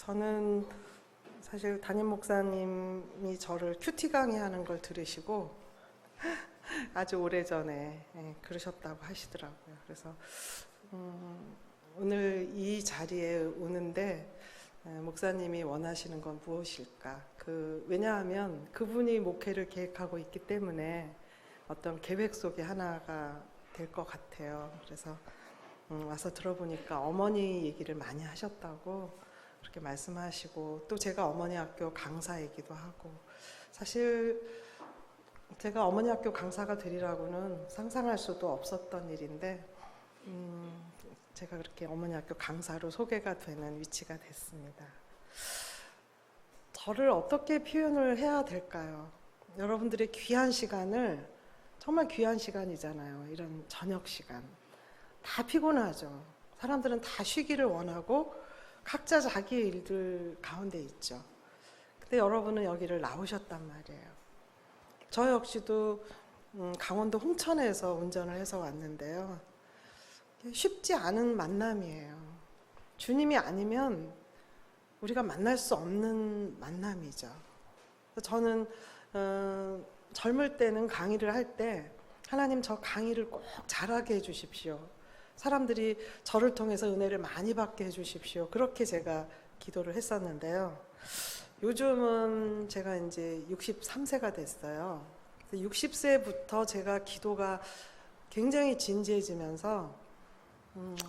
저는 사실 담임 목사님이 저를 큐티 강의하는 걸 들으시고 아주 오래전에 그러셨다고 하시더라고요. 그래서 오늘 이 자리에 오는데 목사님이 원하시는 건 무엇일까? 왜냐하면 그분이 목회를 계획하고 있기 때문에 어떤 계획 속에 하나가 될 것 같아요. 그래서 와서 들어보니까 어머니 얘기를 많이 하셨다고 그렇게 말씀하시고, 또 제가 어머니 학교 강사이기도 하고, 사실 제가 어머니 학교 강사가 되리라고는 상상할 수도 없었던 일인데 제가 그렇게 어머니 학교 강사로 소개가 되는 위치가 됐습니다. 저를 어떻게 표현을 해야 될까요? 여러분들의 귀한 시간을, 정말 귀한 시간이잖아요. 이런 저녁 시간. 다 피곤하죠. 사람들은 다 쉬기를 원하고 각자 자기의 일들 가운데 있죠. 근데 여러분은 여기를 나오셨단 말이에요. 저 역시도 강원도 홍천에서 운전을 해서 왔는데요. 쉽지 않은 만남이에요. 주님이 아니면 우리가 만날 수 없는 만남이죠. 저는 젊을 때는 강의를 할 때 하나님 저 강의를 꼭 잘하게 해주십시오. 사람들이 저를 통해서 은혜를 많이 받게 해주십시오. 그렇게 제가 기도를 했었는데요. 요즘은 제가 이제 63세가 됐어요. 60세부터 제가 기도가 굉장히 진지해지면서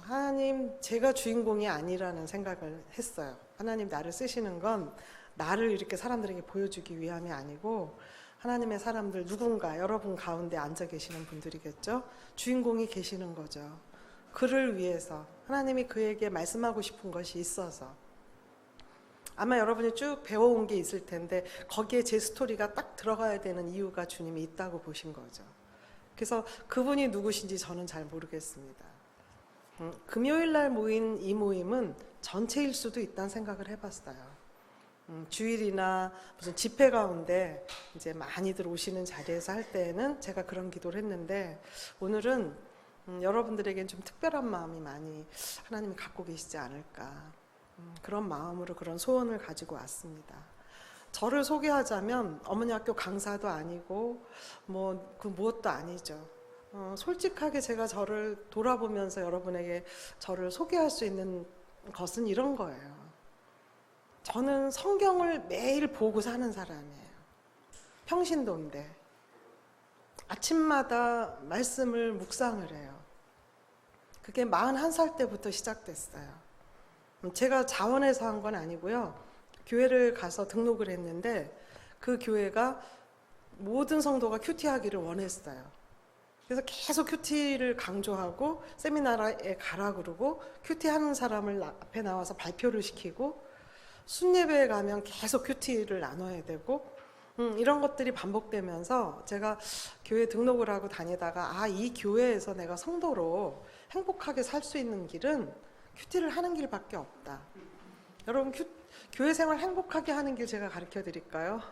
하나님, 제가 주인공이 아니라는 생각을 했어요. 하나님, 나를 쓰시는 건 나를 이렇게 사람들에게 보여주기 위함이 아니고 하나님의 사람들 누군가, 여러분 가운데 앉아 계시는 분들이겠죠. 주인공이 계시는 거죠. 그를 위해서 하나님이 그에게 말씀하고 싶은 것이 있어서, 아마 여러분이 쭉 배워온 게 있을 텐데 거기에 제 스토리가 딱 들어가야 되는 이유가 주님이 있다고 보신 거죠. 그래서 그분이 누구신지 저는 잘 모르겠습니다. 금요일 날 모인 이 모임은 전체일 수도 있다는 생각을 해봤어요. 주일이나 무슨 집회 가운데 이제 많이들 오시는 자리에서 할 때에는 제가 그런 기도를 했는데, 오늘은 여러분들에겐 좀 특별한 마음이 많이 하나님이 갖고 계시지 않을까, 그런 마음으로 그런 소원을 가지고 왔습니다. 저를 소개하자면 어머니 학교 강사도 아니고 그 무엇도 아니죠. 솔직하게 제가 저를 돌아보면서 여러분에게 저를 소개할 수 있는 것은 이런 거예요. 저는 성경을 매일 보고 사는 사람이에요. 평신도인데 아침마다 말씀을 묵상을 해요. 그게 41살 때부터 시작됐어요. 제가 자원해서 한 건 아니고요. 교회를 가서 등록을 했는데 그 교회가 모든 성도가 큐티하기를 원했어요. 그래서 계속 큐티를 강조하고 세미나에 가라 그러고 큐티하는 사람을 앞에 나와서 발표를 시키고 순예배에 가면 계속 큐티를 나눠야 되고 이런 것들이 반복되면서 제가 교회 등록을 하고 다니다가 이 교회에서 내가 성도로 행복하게 살 수 있는 길은 큐티를 하는 길밖에 없다. 여러분, 교회 생활 행복하게 하는 길 제가 가르쳐 드릴까요?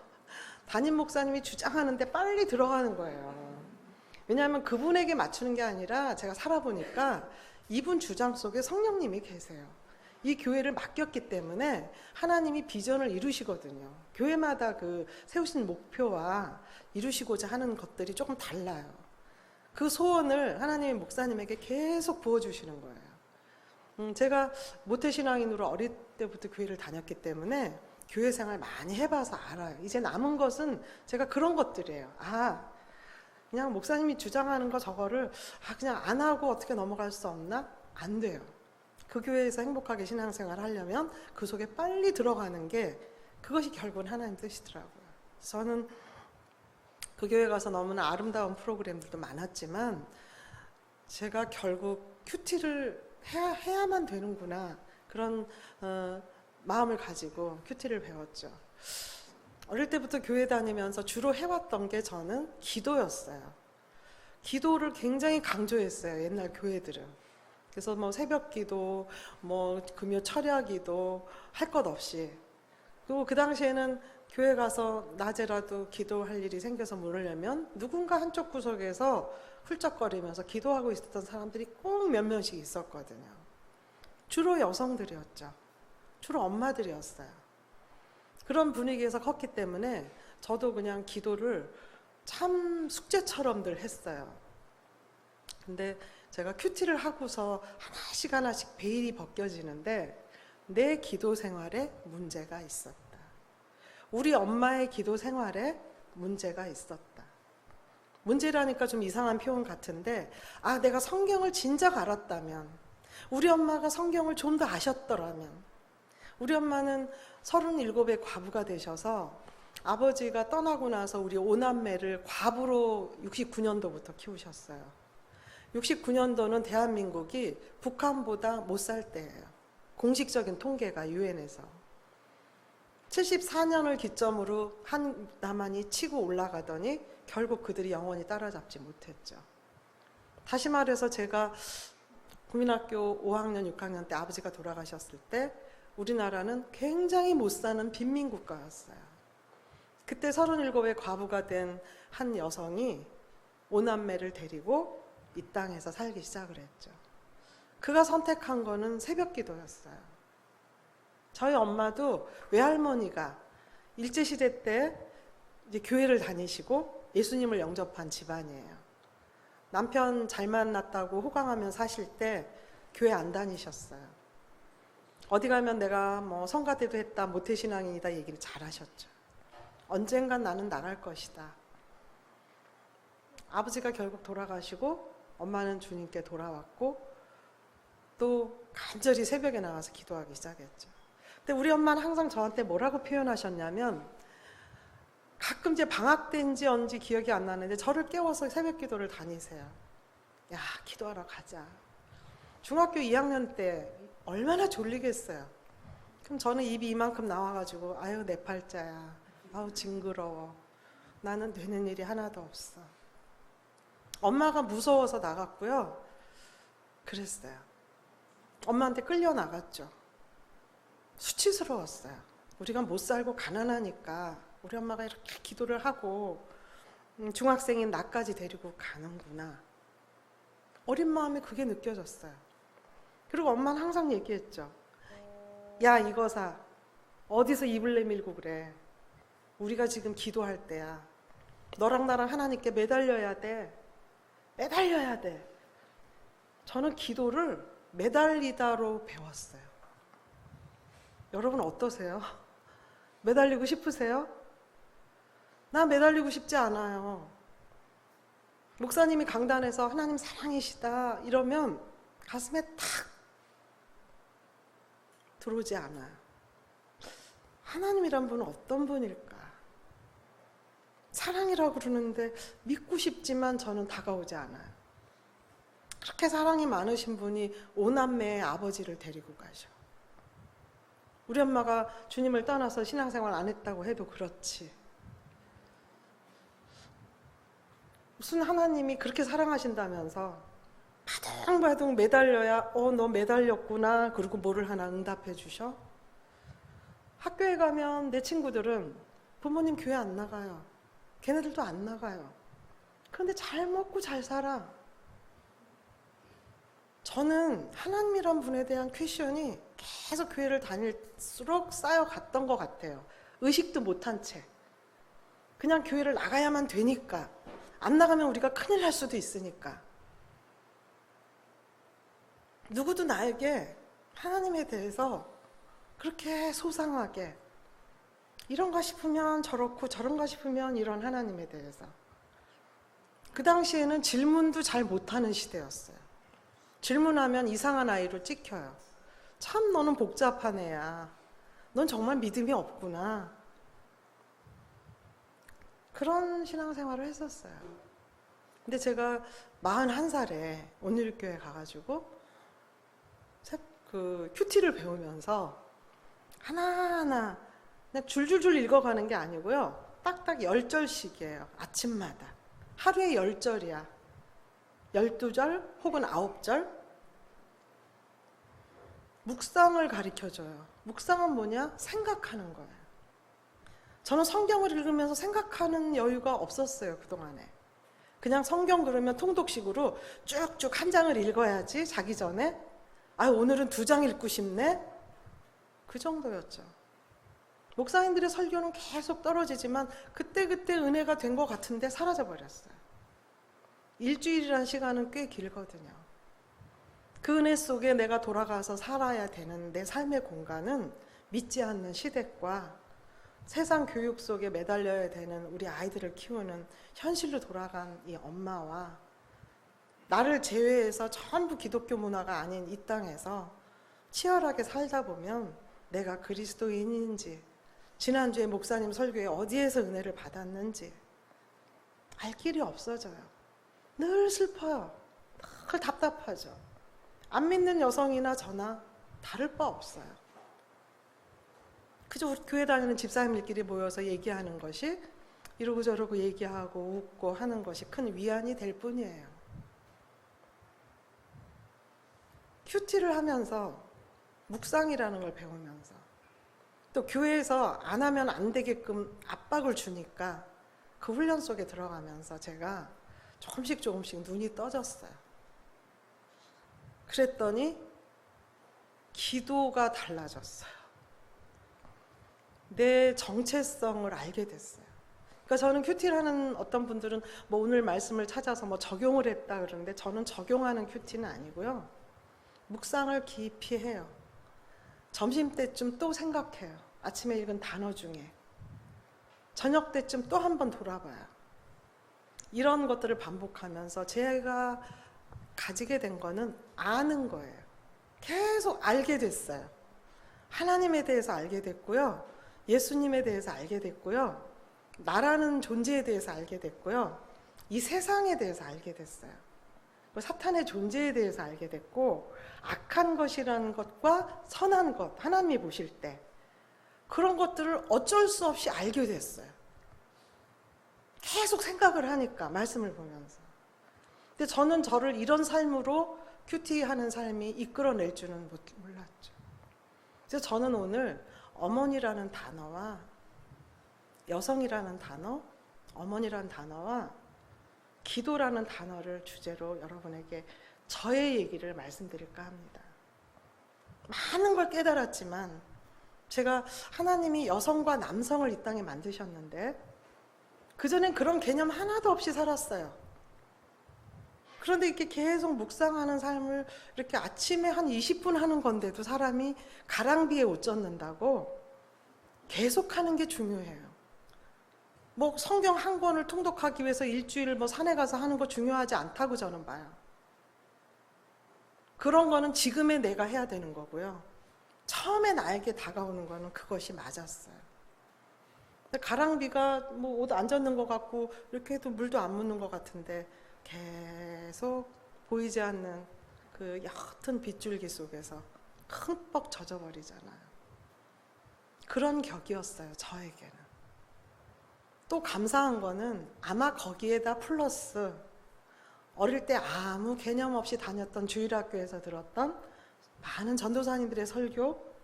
담임 목사님이 주장하는데 빨리 들어가는 거예요. 왜냐하면 그분에게 맞추는 게 아니라 제가 살아보니까 이분 주장 속에 성령님이 계세요. 이 교회를 맡겼기 때문에 하나님이 비전을 이루시거든요. 교회마다 그 세우신 목표와 이루시고자 하는 것들이 조금 달라요. 그 소원을 하나님이 목사님에게 계속 부어주시는 거예요. 제가 모태신앙인으로 어릴 때부터 교회를 다녔기 때문에 교회 생활 많이 해봐서 알아요. 이제 남은 것은 제가 그런 것들이에요. 그냥 목사님이 주장하는 거 저거를 그냥 안 하고 어떻게 넘어갈 수 없나? 안 돼요. 그 교회에서 행복하게 신앙생활을 하려면 그 속에 빨리 들어가는 게, 그것이 결국은 하나님 뜻이더라고요. 저는 그 교회 가서 너무나 아름다운 프로그램들도 많았지만 제가 결국 큐티를 해야만 되는구나, 그런 마음을 가지고 큐티를 배웠죠. 어릴 때부터 교회 다니면서 주로 해왔던 게 저는 기도였어요. 기도를 굉장히 강조했어요, 옛날 교회들은. 그래서 새벽 기도, 금요 철야 기도 할 것 없이. 그리고 그 당시에는 교회 가서 낮에라도 기도할 일이 생겨서 모르려면 누군가 한쪽 구석에서 훌쩍거리면서 기도하고 있었던 사람들이 꼭 몇 명씩 있었거든요. 주로 여성들이었죠. 주로 엄마들이었어요. 그런 분위기에서 컸기 때문에 저도 그냥 기도를 참 숙제처럼들 했어요. 근데 제가 큐티를 하고서 하나씩 하나씩 베일이 벗겨지는데 내 기도 생활에 문제가 있었다. 우리 엄마의 기도 생활에 문제가 있었다. 문제라니까 좀 이상한 표현 같은데, 내가 성경을 진작 알았다면, 우리 엄마가 성경을 좀 더 아셨더라면, 우리 엄마는 37의 과부가 되셔서 아버지가 떠나고 나서 우리 5남매를 과부로 69년도부터 키우셨어요. 69년도는 대한민국이 북한보다 못 살 때예요. 공식적인 통계가 유엔에서. 74년을 기점으로 남한이 치고 올라가더니 결국 그들이 영원히 따라잡지 못했죠. 다시 말해서 제가 국민학교 5학년, 6학년 때 아버지가 돌아가셨을 때 우리나라는 굉장히 못 사는 빈민국가였어요. 그때 37의 과부가 된 한 여성이 5남매를 데리고 이 땅에서 살기 시작을 했죠. 그가 선택한 거는 새벽 기도였어요. 저희 엄마도 외할머니가 일제시대 때 이제 교회를 다니시고 예수님을 영접한 집안이에요. 남편 잘 만났다고 호강하면 사실 때 교회 안 다니셨어요. 어디 가면 내가 뭐 성가대도 했다, 모태신앙인이다 얘기를 잘 하셨죠. 언젠간 나는 나갈 것이다. 아버지가 결국 돌아가시고 엄마는 주님께 돌아왔고 또 간절히 새벽에 나와서 기도하기 시작했죠. 근데 우리 엄마는 항상 저한테 뭐라고 표현하셨냐면, 가끔 이제 방학 때인지 언제 기억이 안 나는데 저를 깨워서 새벽 기도를 다니세요. 야, 기도하러 가자. 중학교 2학년 때 얼마나 졸리겠어요. 그럼 저는 입이 이만큼 나와가지고 아유 내 팔자야, 아우 징그러워, 나는 되는 일이 하나도 없어. 엄마가 무서워서 나갔고요. 그랬어요. 엄마한테 끌려 나갔죠. 수치스러웠어요. 우리가 못 살고 가난하니까 우리 엄마가 이렇게 기도를 하고 중학생인 나까지 데리고 가는구나. 어린 마음에 그게 느껴졌어요. 그리고 엄마는 항상 얘기했죠. 야 이거사, 어디서 입을 내밀고 그래. 우리가 지금 기도할 때야. 너랑 나랑 하나님께 매달려야 돼. 매달려야 돼. 저는 기도를 매달리다로 배웠어요. 여러분 어떠세요? 매달리고 싶으세요? 나 매달리고 싶지 않아요. 목사님이 강단에서 하나님 사랑이시다 이러면 가슴에 탁 들어오지 않아요. 하나님이란 분은 어떤 분일까? 사랑이라고 그러는데 믿고 싶지만 저는 다가오지 않아요. 그렇게 사랑이 많으신 분이 5남매의 아버지를 데리고 가셔. 우리 엄마가 주님을 떠나서 신앙생활 안 했다고 해도 그렇지. 무슨 하나님이 그렇게 사랑하신다면서 바둥바둥 매달려야 너 매달렸구나 그리고 뭐를 하나 응답해 주셔? 학교에 가면 내 친구들은 부모님 교회 안 나가요. 걔네들도 안 나가요. 그런데 잘 먹고 잘 살아. 저는 하나님이란 분에 대한 퀘션이 계속 교회를 다닐수록 쌓여갔던 것 같아요. 의식도 못한 채. 그냥 교회를 나가야만 되니까. 안 나가면 우리가 큰일 날 수도 있으니까. 누구도 나에게 하나님에 대해서 그렇게 소상하게 이런가 싶으면 저렇고 저런가 싶으면 이런 하나님에 대해서. 그 당시에는 질문도 잘 못하는 시대였어요. 질문하면 이상한 아이로 찍혀요. 참 너는 복잡한 애야. 넌 정말 믿음이 없구나. 그런 신앙생활을 했었어요. 근데 제가 41살에 온누리교회 가가지고 그 큐티를 배우면서 하나하나 그냥 줄줄줄 읽어가는 게 아니고요. 딱딱 10절씩이에요. 아침마다. 하루에 10절이야. 12절 혹은 9절. 묵상을 가르쳐줘요. 묵상은 뭐냐? 생각하는 거예요. 저는 성경을 읽으면서 생각하는 여유가 없었어요. 그동안에. 그냥 성경 그러면 통독식으로 쭉쭉 한 장을 읽어야지 자기 전에 오늘은 2장 읽고 싶네? 그 정도였죠. 목사님들의 설교는 계속 떨어지지만 그때그때 은혜가 된 것 같은데 사라져버렸어요. 일주일이라는 시간은 꽤 길거든요. 그 은혜 속에 내가 돌아가서 살아야 되는 내 삶의 공간은 믿지 않는 시댁과 세상 교육 속에 매달려야 되는 우리 아이들을 키우는 현실로 돌아간 이 엄마와 나를 제외해서 전부 기독교 문화가 아닌 이 땅에서 치열하게 살다 보면 내가 그리스도인인지 지난주에 목사님 설교에 어디에서 은혜를 받았는지 알 길이 없어져요. 늘 슬퍼요. 늘 답답하죠. 안 믿는 여성이나 저나 다를 바 없어요. 그저 우리 교회 다니는 집사님들끼리 모여서 얘기하는 것이 이러고 저러고 얘기하고 웃고 하는 것이 큰 위안이 될 뿐이에요. 큐티를 하면서 묵상이라는 걸 배우면서 또 교회에서 안 하면 안 되게끔 압박을 주니까 그 훈련 속에 들어가면서 제가 조금씩 눈이 떠졌어요. 그랬더니 기도가 달라졌어요. 내 정체성을 알게 됐어요. 그러니까 저는 큐티를 하는 어떤 분들은 뭐 오늘 말씀을 찾아서 뭐 적용을 했다 그러는데 저는 적용하는 큐티는 아니고요. 묵상을 깊이 해요. 점심때쯤 또 생각해요. 아침에 읽은 단어 중에. 저녁 때쯤 또 한 번 돌아봐요. 이런 것들을 반복하면서 제가 가지게 된 거는 아는 거예요. 계속 알게 됐어요. 하나님에 대해서 알게 됐고요. 예수님에 대해서 알게 됐고요. 나라는 존재에 대해서 알게 됐고요. 이 세상에 대해서 알게 됐어요. 사탄의 존재에 대해서 알게 됐고 악한 것이라는 것과 선한 것, 하나님이 보실 때 그런 것들을 어쩔 수 없이 알게 됐어요. 계속 생각을 하니까 말씀을 보면서. 근데 저는 저를 이런 삶으로 큐티하는 삶이 이끌어낼 줄은 몰랐죠. 그래서 저는 오늘 어머니라는 단어와 여성이라는 단어, 어머니라는 단어와 기도라는 단어를 주제로 여러분에게 저의 얘기를 말씀드릴까 합니다. 많은 걸 깨달았지만 제가 하나님이 여성과 남성을 이 땅에 만드셨는데 그전엔 그런 개념 하나도 없이 살았어요. 그런데 이렇게 계속 묵상하는 삶을 이렇게 아침에 한 20분 하는 건데도 사람이 가랑비에 옷 젖는다고 계속하는 게 중요해요. 뭐 성경 한 권을 통독하기 위해서 일주일 뭐 산에 가서 하는 거 중요하지 않다고 저는 봐요. 그런 거는 지금의 내가 해야 되는 거고요. 처음에 나에게 다가오는 거는 그것이 맞았어요. 가랑비가 뭐 옷 안 젖는 것 같고 이렇게 해도 물도 안 묻는 것 같은데 계속 보이지 않는 그 옅은 빗줄기 속에서 흠뻑 젖어버리잖아요. 그런 격이었어요, 저에게는. 또 감사한 거는 아마 거기에다 플러스 어릴 때 아무 개념 없이 다녔던 주일학교에서 들었던 많은 전도사님들의 설교,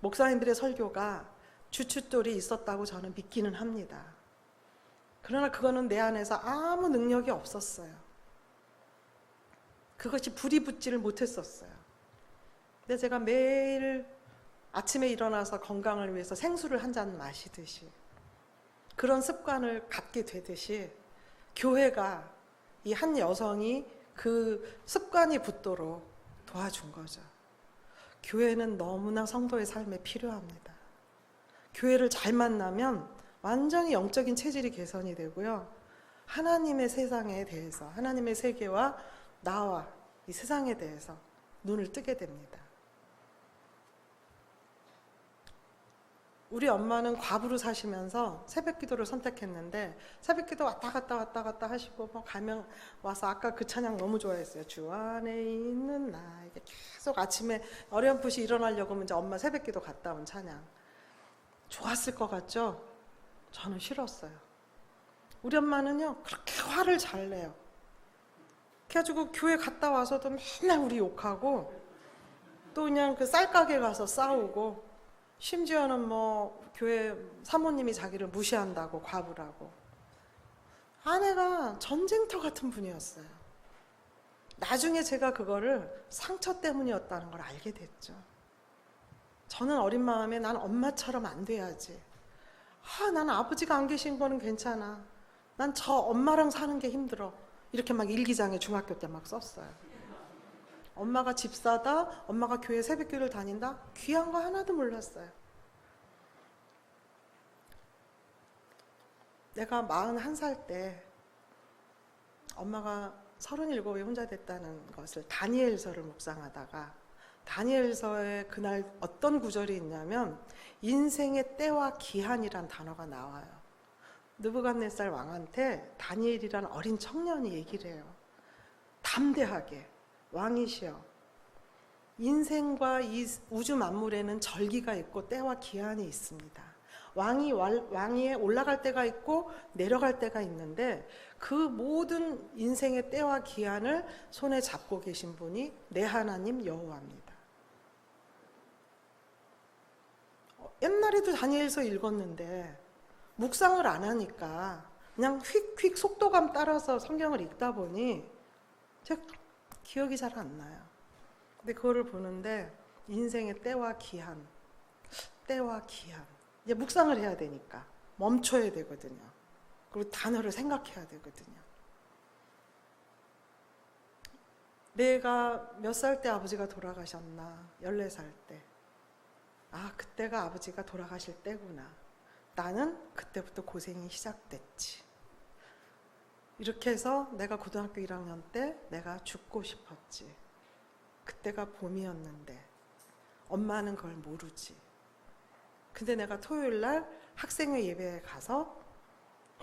목사님들의 설교가 주춧돌이 있었다고 저는 믿기는 합니다. 그러나 그거는 내 안에서 아무 능력이 없었어요. 그것이 불이 붙지를 못했었어요. 근데 제가 매일 아침에 일어나서 건강을 위해서 생수를 한 잔 마시듯이 그런 습관을 갖게 되듯이 교회가 이 한 여성이 그 습관이 붙도록 도와준 거죠. 교회는 너무나 성도의 삶에 필요합니다. 교회를 잘 만나면 완전히 영적인 체질이 개선이 되고요. 하나님의 세상에 대해서, 하나님의 세계와 나와 이 세상에 대해서 눈을 뜨게 됩니다. 우리 엄마는 과부로 사시면서 새벽기도를 선택했는데 새벽기도 왔다 갔다 하시고 뭐 가면 와서 아까 그 찬양 너무 좋아했어요. 주 안에 있는 나에게 계속 아침에 어렴풋이 일어나려고 하면 이제 엄마 새벽기도 갔다 온 찬양 좋았을 것 같죠? 저는 싫었어요. 우리 엄마는요 그렇게 화를 잘 내요. 그래가지고 교회 갔다 와서도 맨날 우리 욕하고 또 그냥 그 쌀가게 가서 싸우고 심지어는 뭐 교회 사모님이 자기를 무시한다고 과부라고. 아내가 전쟁터 같은 분이었어요. 나중에 제가 그거를 상처 때문이었다는 걸 알게 됐죠. 저는 어린 마음에 난 엄마처럼 안 돼야지. 난 아버지가 안 계신 거는 괜찮아. 난 저 엄마랑 사는 게 힘들어. 이렇게 막 일기장에 중학교 때 막 썼어요. 엄마가 집사다, 엄마가 교회 새벽교회를 다닌다, 귀한 거 하나도 몰랐어요. 내가 41살 때 엄마가 37에 혼자 됐다는 것을 다니엘서를 묵상하다가 다니엘서에 그날 어떤 구절이 있냐면 인생의 때와 기한이란 단어가 나와요. 느부갓네살 왕한테 다니엘이란 어린 청년이 얘기를 해요. 담대하게 왕이시여, 인생과 이 우주 만물에는 절기가 있고 때와 기한이 있습니다. 왕위에 올라갈 때가 있고 내려갈 때가 있는데 그 모든 인생의 때와 기한을 손에 잡고 계신 분이 내 하나님 여호와입니다. 옛날에도 다니엘서 읽었는데 묵상을 안 하니까 그냥 휙휙 속도감 따라서 성경을 읽다 보니 제가 기억이 잘 안 나요. 근데 그거를 보는데 인생의 때와 기한, 때와 기한. 이제 묵상을 해야 되니까 멈춰야 되거든요. 그리고 단어를 생각해야 되거든요. 내가 몇 살 때 아버지가 돌아가셨나? 14살 때. 그때가 아버지가 돌아가실 때구나. 나는 그때부터 고생이 시작됐지. 이렇게 해서 내가 고등학교 1학년 때 내가 죽고 싶었지. 그때가 봄이었는데 엄마는 그걸 모르지. 근데 내가 토요일 날 학생회 예배에 가서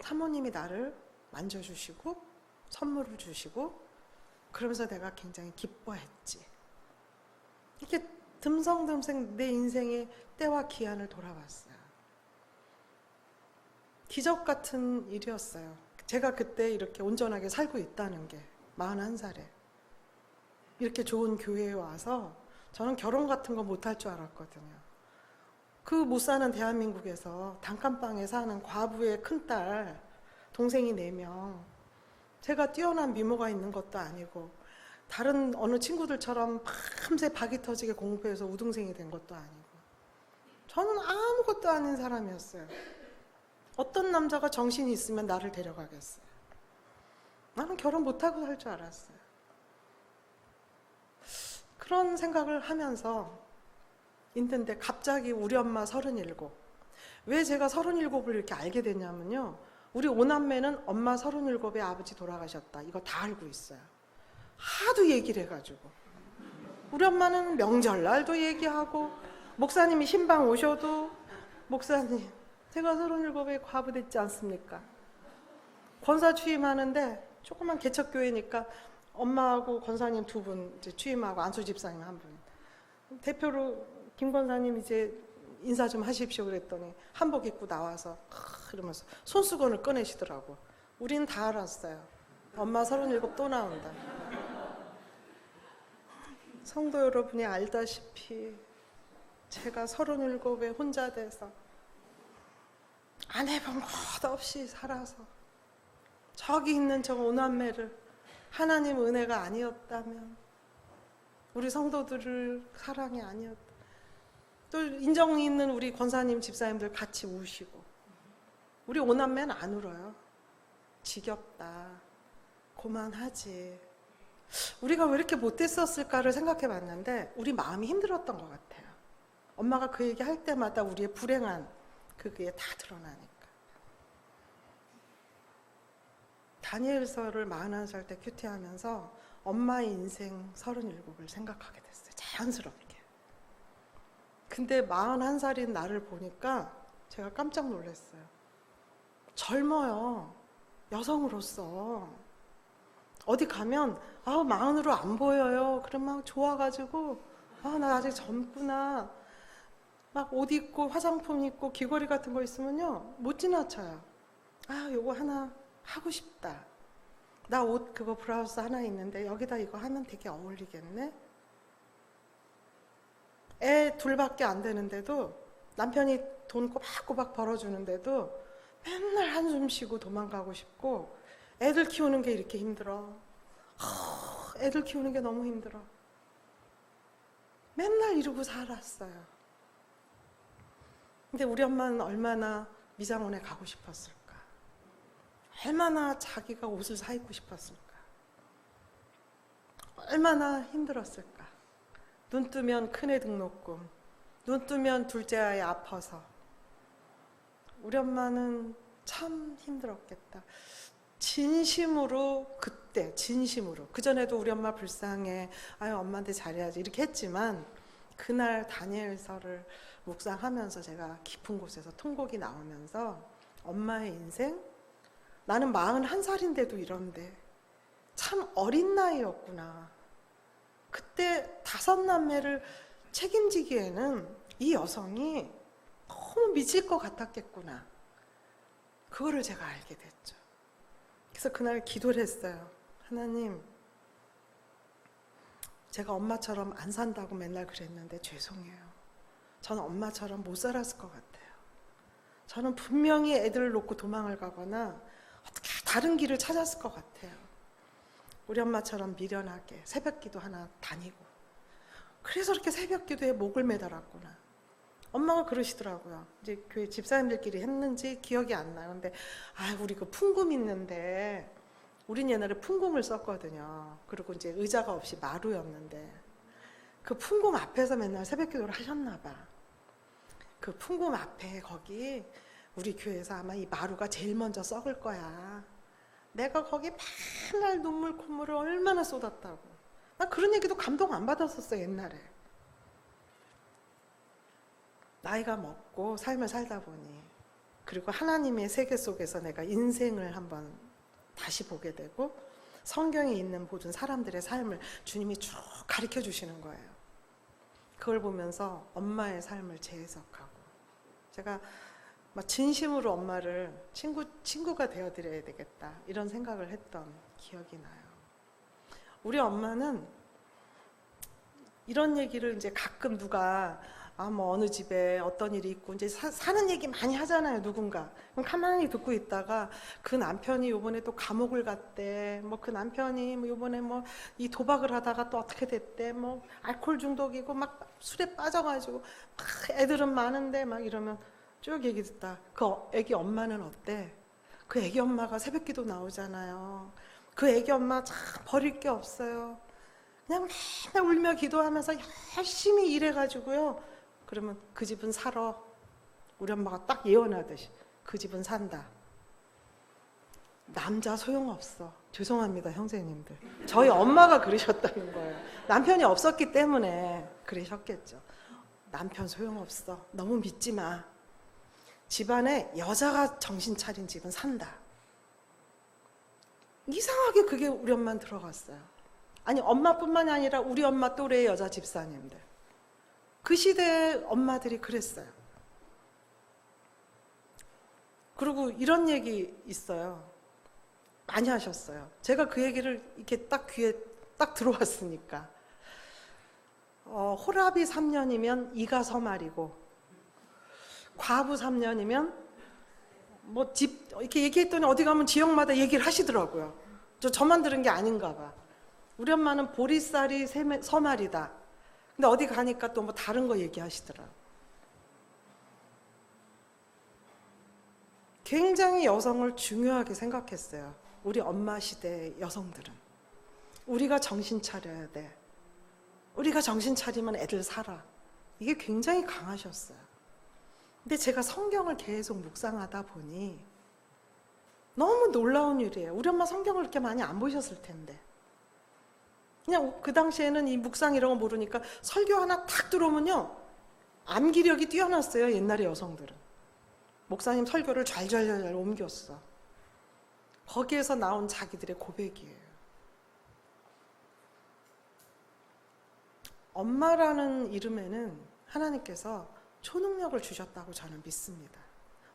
사모님이 나를 만져주시고 선물을 주시고 그러면서 내가 굉장히 기뻐했지. 이렇게 듬성듬성 내 인생의 때와 기한을 돌아봤어요. 기적 같은 일이었어요. 제가 그때 이렇게 온전하게 살고 있다는 게 41살에 이렇게 좋은 교회에 와서 저는 결혼 같은 거 못할 줄 알았거든요. 그 못 사는 대한민국에서 단칸방에 사는 과부의 큰딸 동생이 4명, 제가 뛰어난 미모가 있는 것도 아니고 다른 어느 친구들처럼 밤새 박이 터지게 공부해서 우등생이 된 것도 아니고 저는 아무것도 아닌 사람이었어요. 어떤 남자가 정신이 있으면 나를 데려가겠어요. 나는 결혼 못하고 살 줄 알았어요. 그런 생각을 하면서 있는데 갑자기 우리 엄마 37. 왜 제가 37을 이렇게 알게 됐냐면요. 우리 5남매는 엄마 37에 아버지 돌아가셨다. 이거 다 알고 있어요. 하도 얘기를 해가지고. 우리 엄마는 명절날도 얘기하고 목사님이 신방 오셔도 목사님 제가 37에 과부 됐지 않습니까? 권사 취임하는데 조그만 개척교회니까 엄마하고 권사님 2분 이제 취임하고 안수 집사님 1분. 대표로 김 권사님 이제 인사 좀 하십시오 그랬더니 한복 입고 나와서 그러면서 손수건을 꺼내시더라고. 우린 다 알았어요. 엄마 37 또 나온다. 성도 여러분이 알다시피 제가 37에 혼자 돼서 안 해본 것 없이 살아서 저기 있는 저 5남매를 하나님 은혜가 아니었다면 우리 성도들을 사랑이 아니었다. 또 인정 있는 우리 권사님 집사님들 같이 우시고 우리 5남매는 안 울어요. 지겹다. 그만하지. 우리가 왜 이렇게 못됐었을까를 생각해 봤는데 우리 마음이 힘들었던 것 같아요. 엄마가 그 얘기 할 때마다 우리의 불행한 그게 다 드러나니까. 다니엘서를 41살 때 큐티하면서 엄마의 인생 37을 생각하게 됐어요. 자연스럽게. 근데 41살인 나를 보니까 제가 깜짝 놀랐어요. 젊어요. 여성으로서. 어디 가면 40으로 안 보여요. 그럼 막 좋아가지고 나 아직 젊구나. 막 옷 입고 화장품 입고 귀걸이 같은 거 있으면요 못 지나쳐요. 요거 하나 하고 싶다. 나 옷 그거 브라우스 하나 있는데 여기다 이거 하면 되게 어울리겠네. 애 2밖에 안 되는데도 남편이 돈 꼬박꼬박 벌어주는데도 맨날 한숨 쉬고 도망가고 싶고 애들 키우는 게 이렇게 힘들어. 애들 키우는 게 너무 힘들어. 맨날 이러고 살았어요. 근데 우리 엄마는 얼마나 미장원에 가고 싶었을까? 얼마나 자기가 옷을 사 입고 싶었을까? 얼마나 힘들었을까? 눈 뜨면 큰애 등록금, 눈 뜨면 둘째 아이 아파서. 우리 엄마는 참 힘들었겠다. 진심으로 그때 진심으로, 그전에도 우리 엄마 불쌍해, 아유 엄마한테 잘해야지 이렇게 했지만 그날 다니엘서를 묵상하면서 제가 깊은 곳에서 통곡이 나오면서 엄마의 인생, 나는 41살인데도 이런데 참 어린 나이였구나. 그때 5남매를 책임지기에는 이 여성이 너무 미칠 것 같았겠구나. 그거를 제가 알게 됐죠. 그래서 그날 기도를 했어요. 하나님, 제가 엄마처럼 안 산다고 맨날 그랬는데 죄송해요. 저는 엄마처럼 못 살았을 것 같아요. 저는 분명히 애들을 놓고 도망을 가거나 어떻게 다른 길을 찾았을 것 같아요. 우리 엄마처럼 미련하게 새벽기도 하나 다니고, 그래서 이렇게 새벽기도에 목을 매달았구나. 엄마가 그러시더라고요. 이제 교회 집사님들끼리 했는지 기억이 안 나요. 근데 우리 그 풍금 있는데, 우린 옛날에 풍금을 썼거든요. 그리고 이제 의자가 없이 마루였는데 그 풍금 앞에서 맨날 새벽기도를 하셨나 봐. 그 풍금 앞에 거기 우리 교회에서 아마 이 마루가 제일 먼저 썩을 거야. 내가 거기 맨날 눈물 콧물을 얼마나 쏟았다고. 나 그런 얘기도 감동 안 받았었어 옛날에. 나이가 먹고 삶을 살다 보니, 그리고 하나님의 세계 속에서 내가 인생을 한번 다시 보게 되고 성경에 있는 모든 사람들의 삶을 주님이 쭉 가르쳐 주시는 거예요. 그걸 보면서 엄마의 삶을 재해석하고, 제가 막 진심으로 엄마를 친구가 되어드려야 되겠다 이런 생각을 했던 기억이 나요. 우리 엄마는 이런 얘기를 이제 가끔 누가 뭐 어느 집에 어떤 일이 있고 이제 사는 얘기 많이 하잖아요, 누군가. 그럼 가만히 듣고 있다가 그 남편이 요번에 또 감옥을 갔대. 뭐 그 남편이 요번에 뭐 이 도박을 하다가 또 어떻게 됐대. 뭐 알코올 중독이고 막 술에 빠져가지고 막 애들은 많은데 막 이러면 쭉 얘기 듣다. 그 애기 엄마는 어때? 그 애기 엄마가 새벽기도 나오잖아요. 그 애기 엄마 참 버릴 게 없어요. 그냥 맨날 울며 기도하면서 열심히 일해가지고요. 그러면 그 집은 살아. 우리 엄마가 딱 예언하듯이 그 집은 산다. 남자 소용없어. 죄송합니다 형제님들. 저희 엄마가 그러셨다는 거예요. 남편이 없었기 때문에 그러셨겠죠. 남편 소용없어. 너무 믿지 마. 집안에 여자가 정신 차린 집은 산다. 이상하게 그게 우리 엄마는 들어갔어요. 아니 엄마뿐만이 아니라 우리 엄마 또래의 여자 집사님들, 그 시대의 엄마들이 그랬어요. 그리고 이런 얘기 있어요. 많이 하셨어요. 제가 그 얘기를 이렇게 딱 귀에 딱 들어왔으니까. 호랍이 3년이면 이가 서말이고, 과부 3년이면 뭐 집 이렇게 얘기했더니 어디 가면 지역마다 얘기를 하시더라고요. 저만 들은 게 아닌가 봐. 우리 엄마는 보리쌀이 서말이다. 근데 어디 가니까 또 뭐 다른 거 얘기하시더라. 굉장히 여성을 중요하게 생각했어요. 우리 엄마 시대의 여성들은. 우리가 정신 차려야 돼. 우리가 정신 차리면 애들 살아. 이게 굉장히 강하셨어요. 근데 제가 성경을 계속 묵상하다 보니 너무 놀라운 일이에요. 우리 엄마 성경을 그렇게 많이 안 보셨을 텐데. 그냥 그 당시에는 이 묵상 이런 거 모르니까 설교 하나 탁 들어오면요, 암기력이 뛰어났어요. 옛날의 여성들은. 목사님 설교를 잘 옮겼어. 거기에서 나온 자기들의 고백이에요. 엄마라는 이름에는 하나님께서 초능력을 주셨다고 저는 믿습니다.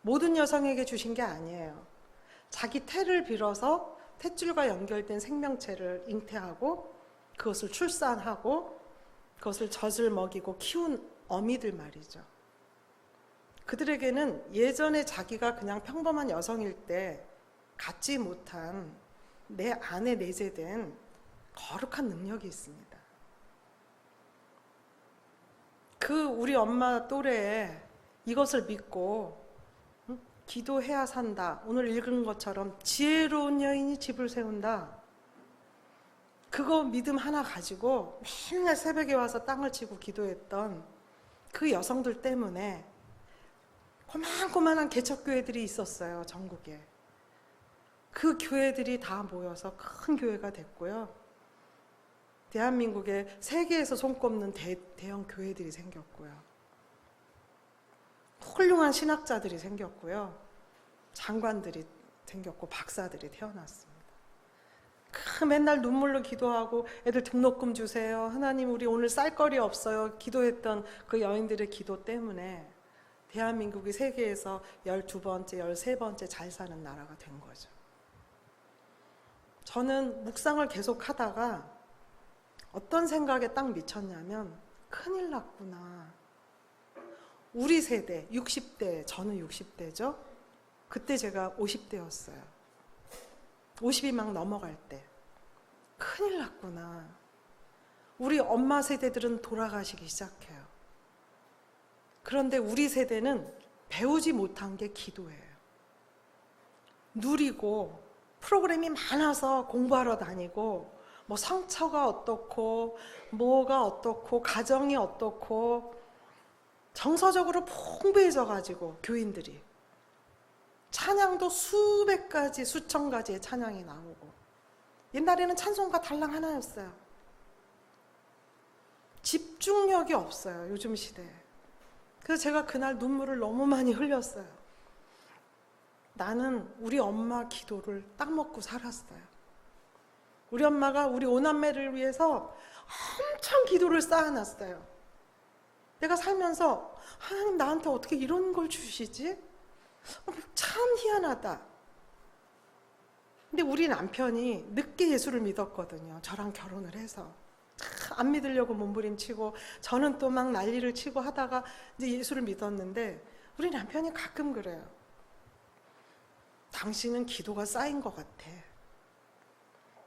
모든 여성에게 주신 게 아니에요. 자기 태를 빌어서 탯줄과 연결된 생명체를 잉태하고 그것을 출산하고 그것을 젖을 먹이고 키운 어미들 말이죠. 그들에게는 예전에 자기가 그냥 평범한 여성일 때 갖지 못한 내 안에 내재된 거룩한 능력이 있습니다. 그 우리 엄마 또래의 이것을 믿고 기도해야 산다. 오늘 읽은 것처럼 지혜로운 여인이 집을 세운다. 그거 믿음 하나 가지고 맨날 새벽에 와서 땅을 치고 기도했던 그 여성들 때문에 고만고만한 개척교회들이 있었어요, 전국에. 그 교회들이 다 모여서 큰 교회가 됐고요. 대한민국에 세계에서 손꼽는 대형 교회들이 생겼고요. 훌륭한 신학자들이 생겼고요. 장관들이 생겼고 박사들이 태어났습니다. 그 맨날 눈물로 기도하고 애들 등록금 주세요. 하나님 우리 오늘 쌀거리 없어요. 기도했던 그 여인들의 기도 때문에 대한민국이 세계에서 12번째, 13번째 잘 사는 나라가 된 거죠. 저는 묵상을 계속 하다가 어떤 생각에 딱 미쳤냐면 큰일 났구나. 우리 세대, 60대, 저는 60대죠. 그때 제가 50대였어요. 50이 막 넘어갈 때. 큰일 났구나. 우리 엄마 세대들은 돌아가시기 시작해요. 그런데 우리 세대는 배우지 못한 게 기도예요. 누리고 프로그램이 많아서 공부하러 다니고 뭐 상처가 어떻고 뭐가 어떻고 가정이 어떻고 정서적으로 풍부해져 가지고 교인들이 찬양도 수백 가지 수천 가지의 찬양이 나오고 옛날에는 찬송가 달랑 하나였어요. 집중력이 없어요, 요즘 시대에. 그래서 제가 그날 눈물을 너무 많이 흘렸어요. 나는 우리 엄마 기도를 딱 먹고 살았어요. 우리 엄마가 우리 오남매를 위해서 엄청 기도를 쌓아놨어요. 내가 살면서 하나님 나한테 어떻게 이런 걸 주시지? 참 희한하다. 근데 우리 남편이 늦게 예수를 믿었거든요. 저랑 결혼을 해서. 안 믿으려고 몸부림치고 저는 또 막 난리를 치고 하다가 이제 예수를 믿었는데 우리 남편이 가끔 그래요. 당신은 기도가 쌓인 것 같아.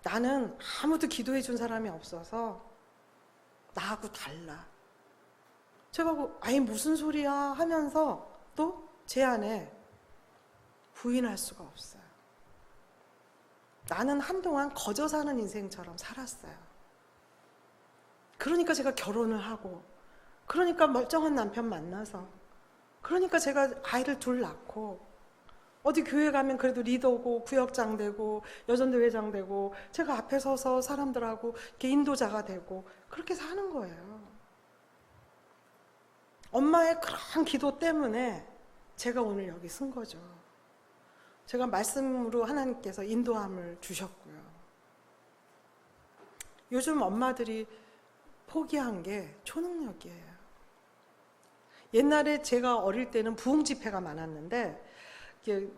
나는 아무도 기도해 준 사람이 없어서 나하고 달라. 제가 아니 무슨 소리야 하면서 또 제 안에 부인할 수가 없어요. 나는 한동안 거저 사는 인생처럼 살았어요. 그러니까 제가 결혼을 하고 그러니까 멀쩡한 남편 만나서 그러니까 제가 아이를 둘 낳고 어디 교회 가면 그래도 리더고 구역장 되고 여전대 회장 되고 제가 앞에 서서 사람들하고 이렇게 인도자가 되고 그렇게 사는 거예요. 엄마의 그런 기도 때문에 제가 오늘 여기 쓴 거죠. 제가 말씀으로 하나님께서 인도함을 주셨고요. 요즘 엄마들이 포기한 게 초능력이에요. 옛날에 제가 어릴 때는 부흥 집회가 많았는데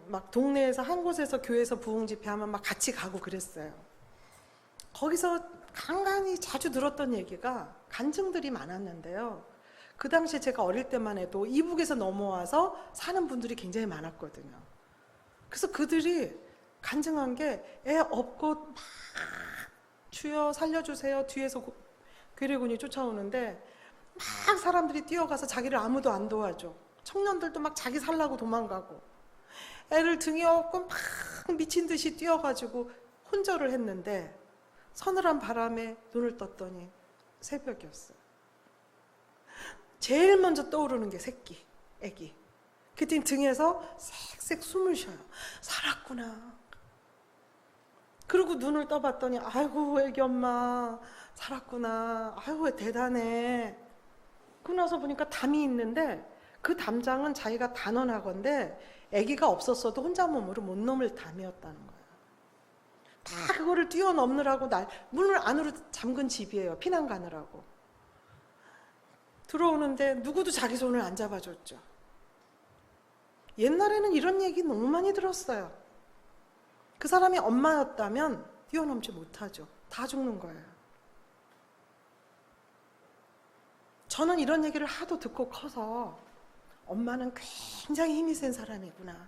막 동네에서 한 곳에서 교회에서 부흥 집회하면 막 같이 가고 그랬어요. 거기서 간간히 자주 들었던 얘기가 간증들이 많았는데요. 그 당시에 제가 어릴 때만 해도 이북에서 넘어와서 사는 분들이 굉장히 많았거든요. 그래서 그들이 간증한 게 애 업고 막 주여 살려주세요 뒤에서 괴뢰군이 쫓아오는데 막 사람들이 뛰어가서 자기를 아무도 안 도와줘. 청년들도 막 자기 살라고 도망가고 애를 등에 업고 막 미친 듯이 뛰어가지고 혼절을 했는데 서늘한 바람에 눈을 떴더니 새벽이었어요. 제일 먼저 떠오르는 게 새끼, 애기. 그때 등에서 쌕쌕 숨을 쉬어요. 살았구나. 그리고 눈을 떠봤더니 아이고 애기 엄마 살았구나. 아이고 대단해. 그러고 나서 보니까 담이 있는데 그 담장은 자기가 단원하건데 애기가 없었어도 혼자 몸으로 못 넘을 담이었다는 거예요. 다 그거를 뛰어넘느라고 문을 안으로 잠근 집이에요. 피난 가느라고. 들어오는데 누구도 자기 손을 안 잡아줬죠. 옛날에는 이런 얘기 너무 많이 들었어요. 그 사람이 엄마였다면 뛰어넘지 못하죠. 다 죽는 거예요. 저는 이런 얘기를 하도 듣고 커서 엄마는 굉장히 힘이 센 사람이구나.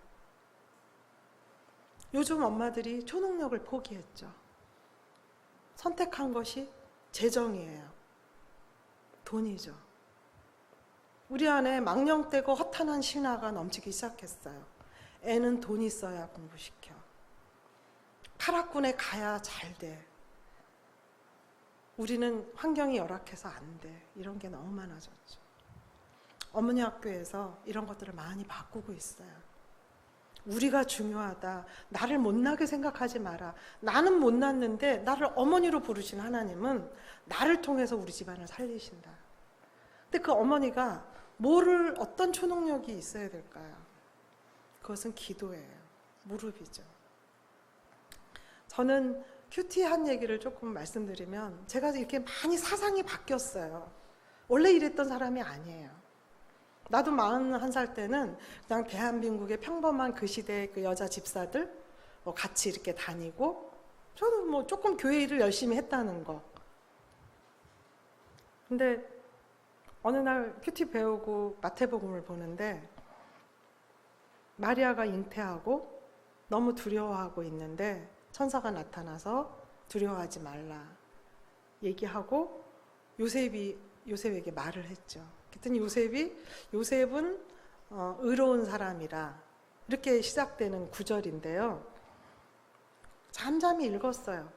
요즘 엄마들이 초능력을 포기했죠. 선택한 것이 재정이에요. 돈이죠. 우리 안에 망령되고 허탄한 신화가 넘치기 시작했어요. 애는 돈 있어야 공부시켜. 파락군에 가야 잘 돼. 우리는 환경이 열악해서 안 돼. 이런 게 너무 많아졌죠. 어머니 학교에서 이런 것들을 많이 바꾸고 있어요. 우리가 중요하다. 나를 못나게 생각하지 마라. 나는 못났는데 나를 어머니로 부르신 하나님은 나를 통해서 우리 집안을 살리신다. 근데 그 어머니가 어떤 초능력이 있어야 될까요? 그것은 기도예요. 무릎이죠. 저는 큐티한 얘기를 조금 말씀드리면 제가 이렇게 많이 사상이 바뀌었어요. 원래 이랬던 사람이 아니에요. 나도 41살 때는 그냥 대한민국의 평범한 그 시대의 그 여자 집사들 같이 이렇게 다니고 저는 조금 교회 일을 열심히 했다는 거. 근데 어느 날 큐티 배우고 마태복음을 보는데 마리아가 잉태하고 너무 두려워하고 있는데 천사가 나타나서 두려워하지 말라 얘기하고 요셉에게 말을 했죠. 그랬더니 요셉은 의로운 사람이라 이렇게 시작되는 구절인데요. 잠잠히 읽었어요.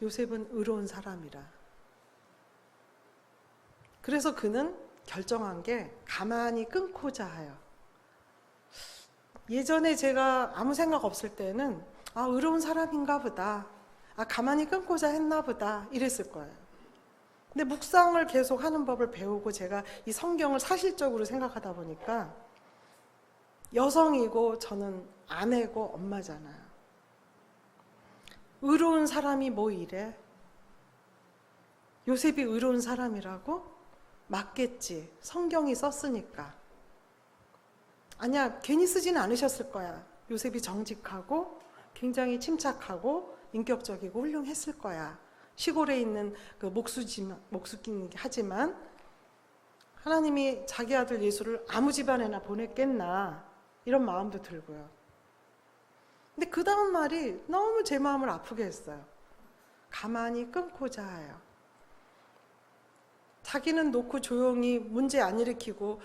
요셉은 의로운 사람이라. 그래서 그는 결정한 게 가만히 끊고자 해요. 예전에 제가 아무 생각 없을 때는 의로운 사람인가 보다. 가만히 끊고자 했나 보다. 이랬을 거예요. 근데 묵상을 계속 하는 법을 배우고 제가 이 성경을 사실적으로 생각하다 보니까 여성이고 저는 아내고 엄마잖아요. 의로운 사람이 뭐 이래? 요셉이 의로운 사람이라고? 맞겠지. 성경이 썼으니까. 아니야, 괜히 쓰진 않으셨을 거야. 요셉이 정직하고 굉장히 침착하고 인격적이고 훌륭했을 거야. 시골에 있는 그 목수긴 하지만 하나님이 자기 아들 예수를 아무 집안에나 보냈겠나 이런 마음도 들고요. 근데 그 다음 말이 너무 제 마음을 아프게 했어요. 가만히 끊고자 해요. 자기는 놓고 조용히 문제 안 일으키고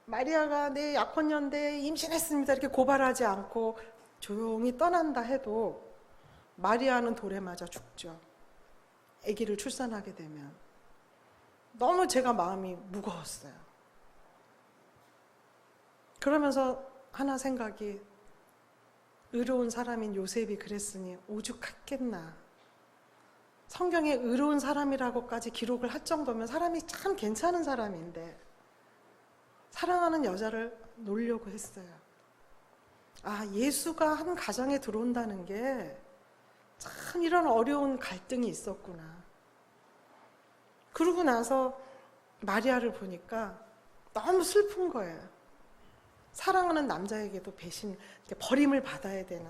마리아가 내 약혼년대에 임신했습니다 이렇게 고발하지 않고 조용히 떠난다 해도 마리아는 돌에 맞아 죽죠. 아기를 출산하게 되면. 너무 제가 마음이 무거웠어요. 그러면서 하나 생각이 의로운 사람인 요셉이 그랬으니 오죽했겠나. 성경에 의로운 사람이라고까지 기록을 할 정도면 사람이 참 괜찮은 사람인데 사랑하는 여자를 놓으려고 했어요. 예수가 한 가정에 들어온다는 게 참 이런 어려운 갈등이 있었구나. 그러고 나서 마리아를 보니까 너무 슬픈 거예요. 사랑하는 남자에게도 버림을 받아야 되는.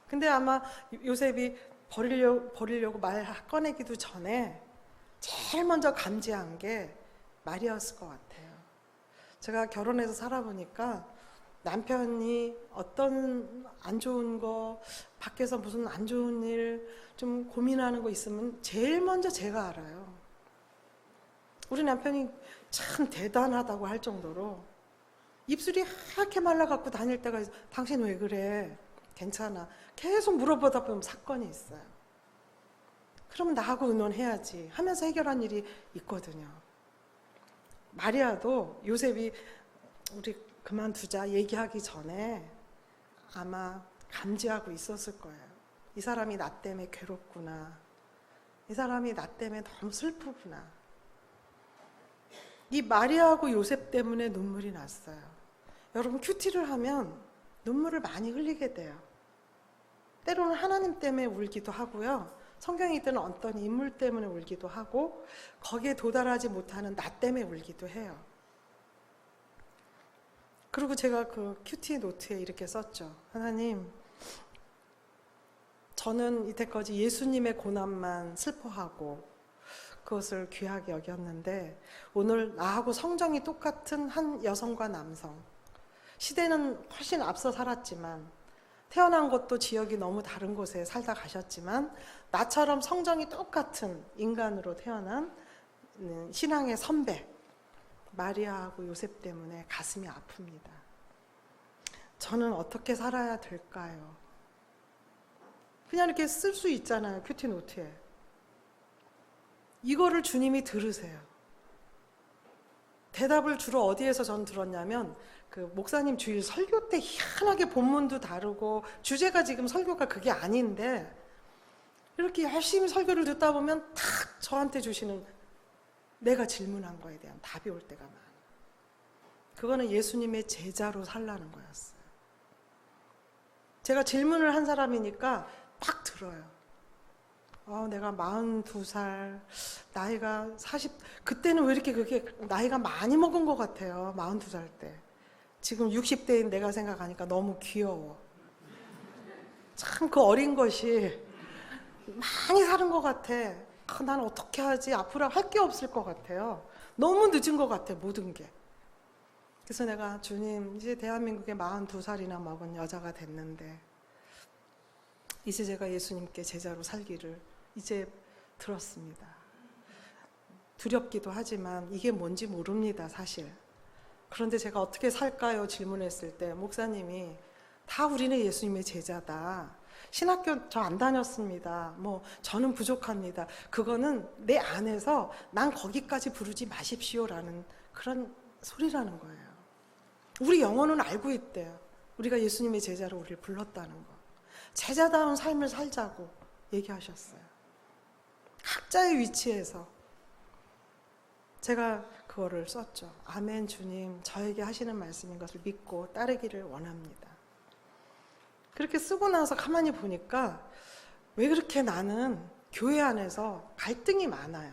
근데 아마 요셉이 버리려고 말 꺼내기도 전에 제일 먼저 감지한 게 마리아였을 것 같아요. 제가 결혼해서 살아보니까 남편이 어떤 안 좋은 거, 밖에서 무슨 안 좋은 일, 좀 고민하는 거 있으면 제일 먼저 제가 알아요. 우리 남편이 참 대단하다고 할 정도로 입술이 하얗게 말라갖고 다닐 때가 있어요. 당신 왜 그래? 괜찮아. 계속 물어보다 보면 사건이 있어요. 그러면 나하고 의논해야지 하면서 해결한 일이 있거든요. 마리아도 요셉이 우리 그만두자 얘기하기 전에 아마 감지하고 있었을 거예요. 이 사람이 나 때문에 괴롭구나. 이 사람이 나 때문에 너무 슬프구나. 이 마리아하고 요셉 때문에 눈물이 났어요. 여러분 큐티를 하면 눈물을 많이 흘리게 돼요. 때로는 하나님 때문에 울기도 하고요. 성경에 있는 어떤 인물 때문에 울기도 하고 거기에 도달하지 못하는 나 때문에 울기도 해요. 그리고 제가 그 큐티 노트에 이렇게 썼죠. 하나님, 저는 이때까지 예수님의 고난만 슬퍼하고 그것을 귀하게 여겼는데 오늘 나하고 성정이 똑같은 한 여성과 남성, 시대는 훨씬 앞서 살았지만 태어난 것도 지역이 너무 다른 곳에 살다 가셨지만 나처럼 성정이 똑같은 인간으로 태어난 신앙의 선배, 마리아하고 요셉 때문에 가슴이 아픕니다. 저는 어떻게 살아야 될까요? 그냥 이렇게 쓸 수 있잖아요, 큐티노트에. 이거를 주님이 들으세요. 대답을 주로 어디에서 전 들었냐면 그 목사님 주일 설교 때 희한하게 본문도 다르고 주제가 지금 설교가 그게 아닌데 이렇게 열심히 설교를 듣다 보면 탁 저한테 주시는 내가 질문한 거에 대한 답이 올 때가 많아요. 그거는 예수님의 제자로 살라는 거였어요. 제가 질문을 한 사람이니까 딱 들어요. 내가 42살, 나이가 40, 그때는 왜 이렇게 그게 나이가 많이 먹은 것 같아요. 42살 때. 지금 60대인 내가 생각하니까 너무 귀여워. 참 그 어린 것이 많이 사는 것 같아. 난 어떻게 하지? 앞으로 할 게 없을 것 같아요. 너무 늦은 것 같아, 모든 게. 그래서 내가 주님, 이제 대한민국에 42살이나 먹은 여자가 됐는데 이제 제가 예수님께 제자로 살기를 이제 들었습니다. 두렵기도 하지만 이게 뭔지 모릅니다, 사실. 그런데 제가 어떻게 살까요? 질문했을 때 목사님이 다 우리는 예수님의 제자다. 신학교 저 안 다녔습니다. 저는 부족합니다. 그거는 내 안에서 난 거기까지 부르지 마십시오라는 그런 소리라는 거예요. 우리 영혼은 알고 있대요. 우리가 예수님의 제자로 우리를 불렀다는 거. 제자다운 삶을 살자고 얘기하셨어요. 각자의 위치에서 제가 그거를 썼죠. 아멘 주님, 저에게 하시는 말씀인 것을 믿고 따르기를 원합니다. 그렇게 쓰고 나서 가만히 보니까 왜 그렇게 나는 교회 안에서 갈등이 많아요.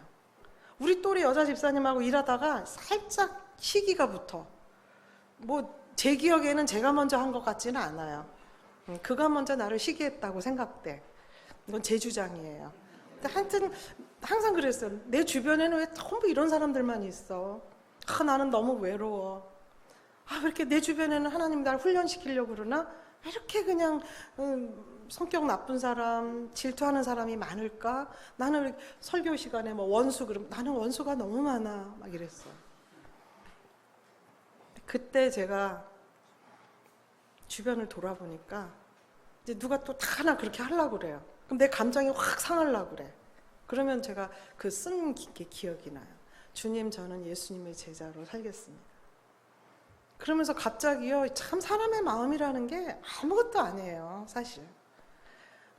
우리 또래 여자 집사님하고 일하다가 살짝 시기가 붙어. 제 기억에는 제가 먼저 한 것 같지는 않아요. 그가 먼저 나를 시기했다고 생각돼. 이건 제 주장이에요. 근데 하여튼 항상 그랬어요. 내 주변에는 왜 전부 이런 사람들만 있어. 나는 너무 외로워. 왜 이렇게 내 주변에는 하나님 나를 훈련시키려고 그러나? 왜 이렇게 그냥 성격 나쁜 사람, 질투하는 사람이 많을까? 나는 설교 시간에 원수 그러면 나는 원수가 너무 많아. 막 이랬어요. 그때 제가 주변을 돌아보니까 이제 누가 또 다 하나 그렇게 하려고 그래요. 그럼 내 감정이 확 상하려고 그래. 그러면 제가 그 쓴 게 기억이 나요. 주님, 저는 예수님의 제자로 살겠습니다. 그러면서 갑자기요, 참 사람의 마음이라는 게 아무것도 아니에요, 사실.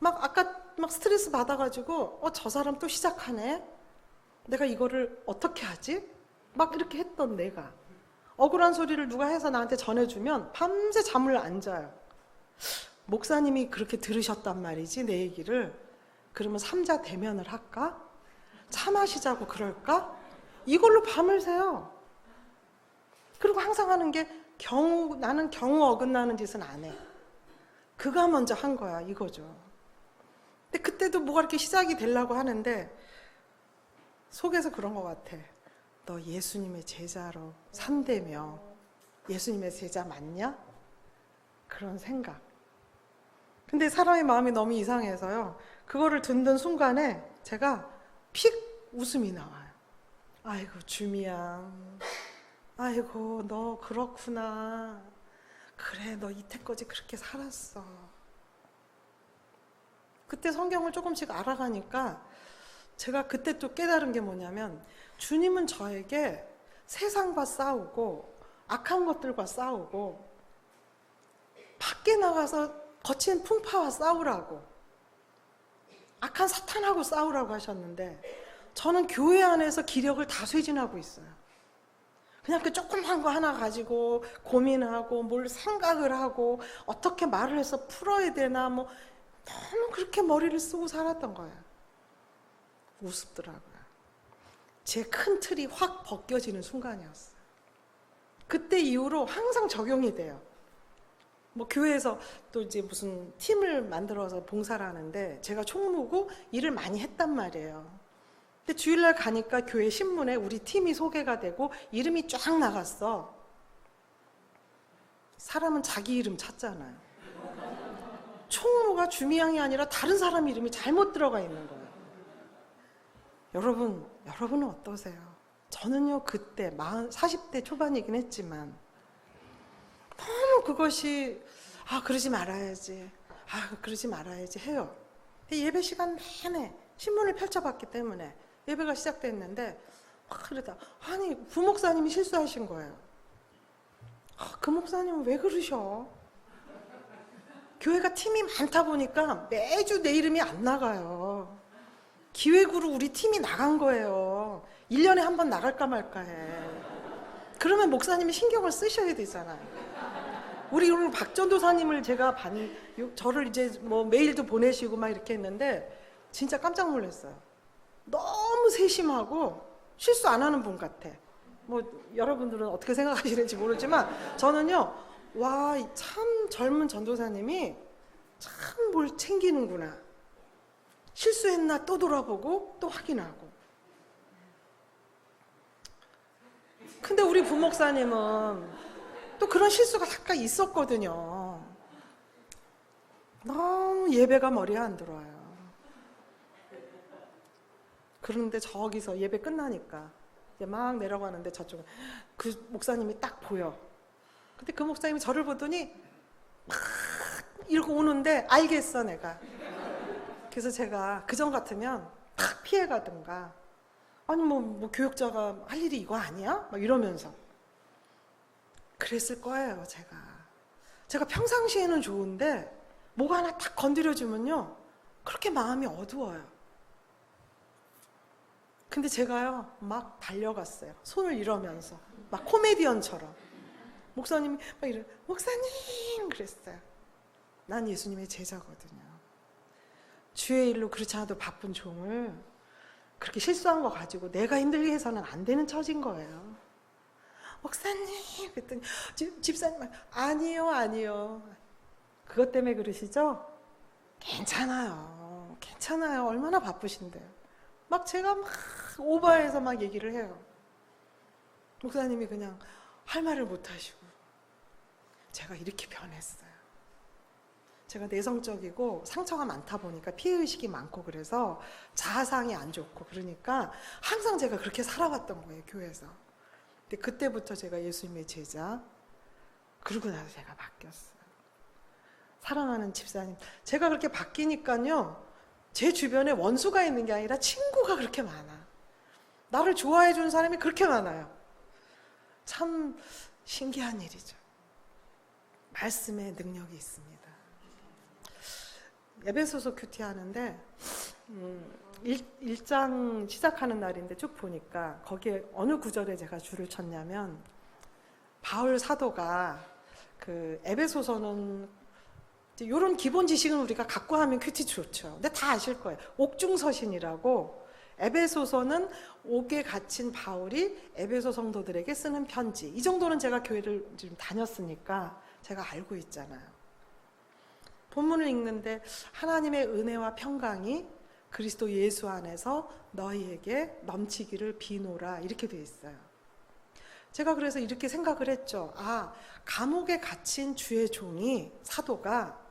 아까 스트레스 받아가지고, 저 사람 또 시작하네? 내가 이거를 어떻게 하지? 이렇게 했던 내가. 억울한 소리를 누가 해서 나한테 전해주면 밤새 잠을 안 자요. 목사님이 그렇게 들으셨단 말이지, 내 얘기를. 그러면 삼자 대면을 할까? 차 마시자고 그럴까? 이걸로 밤을 새요. 그리고 항상 하는 게 나는 경우 어긋나는 짓은 안 해. 그가 먼저 한 거야, 이거죠. 근데 그때도 뭐가 이렇게 시작이 되려고 하는데 속에서 그런 것 같아. 너 예수님의 제자로 산다며 예수님의 제자 맞냐? 그런 생각. 근데 사람의 마음이 너무 이상해서요. 그거를 듣는 순간에 제가 픽 웃음이 나와요. 아이고 주미야. 아이고 너 그렇구나. 그래 너 이때까지 그렇게 살았어. 그때 성경을 조금씩 알아가니까 제가 그때 또 깨달은 게 뭐냐면 주님은 저에게 세상과 싸우고 악한 것들과 싸우고 밖에 나가서 거친 풍파와 싸우라고 악한 사탄하고 싸우라고 하셨는데 저는 교회 안에서 기력을 다 쇠진하고 있어요. 그냥 그 조그만 거 하나 가지고 고민하고 뭘 생각을 하고 어떻게 말을 해서 풀어야 되나 너무 그렇게 머리를 쓰고 살았던 거예요. 우습더라고요. 제 큰 틀이 확 벗겨지는 순간이었어요. 그때 이후로 항상 적용이 돼요. 교회에서 또 이제 무슨 팀을 만들어서 봉사를 하는데 제가 총무고 일을 많이 했단 말이에요. 근데 주일날 가니까 교회 신문에 우리 팀이 소개가 되고 이름이 쫙 나갔어. 사람은 자기 이름 찾잖아요. 총무가 주미양이 아니라 다른 사람 이름이 잘못 들어가 있는 거예요. 여러분은 어떠세요? 저는요 그때 40대 초반이긴 했지만 너무 그것이 그러지 말아야지, 그러지 말아야지 해요. 예배 시간 내내 신문을 펼쳐봤기 때문에 예배가 시작됐는데 그러다 부목사님이 실수하신 거예요. 그 목사님은 왜 그러셔? 교회가 팀이 많다 보니까 매주 내 이름이 안 나가요. 기획으로 우리 팀이 나간 거예요. 1년에 한 번 나갈까 말까 해. 그러면 목사님이 신경을 쓰셔야 되잖아요. 우리 오늘 박전도사님을 제가 저를 이제 뭐 메일도 보내시고 막 이렇게 했는데 진짜 깜짝 놀랐어요. 너무 세심하고 실수 안 하는 분 같아. 뭐 여러분들은 어떻게 생각하시는지 모르지만 저는요, 와, 참 젊은 전도사님이 참 뭘 챙기는구나. 실수했나 또 돌아보고 또 확인하고. 근데 우리 부목사님은 또 그런 실수가 잠깐 있었거든요. 너무 예배가 머리에 안 들어와요. 그런데 저기서 예배 끝나니까 이제 막 내려가는데 저쪽에 그 목사님이 딱 보여. 근데 그 목사님이 저를 보더니 막 이러고 오는데 알겠어 내가. 그래서 제가 그전 같으면 탁 피해가든가, 아니 뭐 교육자가 할 일이 이거 아니야? 막 이러면서 그랬을 거예요. 제가 평상시에는 좋은데 뭐가 하나 딱 건드려주면요 그렇게 마음이 어두워요. 근데 제가요 막 달려갔어요. 손을 이러면서 막 코미디언처럼. 목사님이 막 이래, 목사님 그랬어요. 난 예수님의 제자거든요. 주의 일로 그렇지 않아도 바쁜 종을 그렇게 실수한 거 가지고 내가 힘들게 해서는 안 되는 처진 거예요. 목사님 그랬더니 집사님 아니요 그것 때문에 그러시죠? 괜찮아요 얼마나 바쁘신데요. 막 제가 막 오버해서 막 얘기를 해요. 목사님이 그냥 할 말을 못 하시고. 제가 이렇게 변했어요. 제가 내성적이고 상처가 많다 보니까 피해의식이 많고 그래서 자아상이 안 좋고 그러니까 항상 제가 그렇게 살아왔던 거예요, 교회에서. 근데 그때부터 제가 예수님의 제자, 그러고 나서 제가 바뀌었어요. 사랑하는 집사님, 제가 그렇게 바뀌니까요 제 주변에 원수가 있는 게 아니라 친구가 그렇게 많아. 나를 좋아해 주는 사람이 그렇게 많아요. 참 신기한 일이죠. 말씀의 능력이 있습니다. 에베소서 큐티 하는데 1장 시작하는 날인데 쭉 보니까 거기에 어느 구절에 제가 줄을 쳤냐면, 바울 사도가 그 에베소서는 이런 기본 지식은 우리가 갖고 하면 큐티 좋죠. 근데 다 아실 거예요. 옥중서신이라고, 에베소서는 옥에 갇힌 바울이 에베소 성도들에게 쓰는 편지. 이 정도는 제가 교회를 지금 다녔으니까 제가 알고 있잖아요. 본문을 읽는데 하나님의 은혜와 평강이 그리스도 예수 안에서 너희에게 넘치기를 비노라 이렇게 돼 있어요. 제가 그래서 이렇게 생각을 했죠. 감옥에 갇힌 주의 종이, 사도가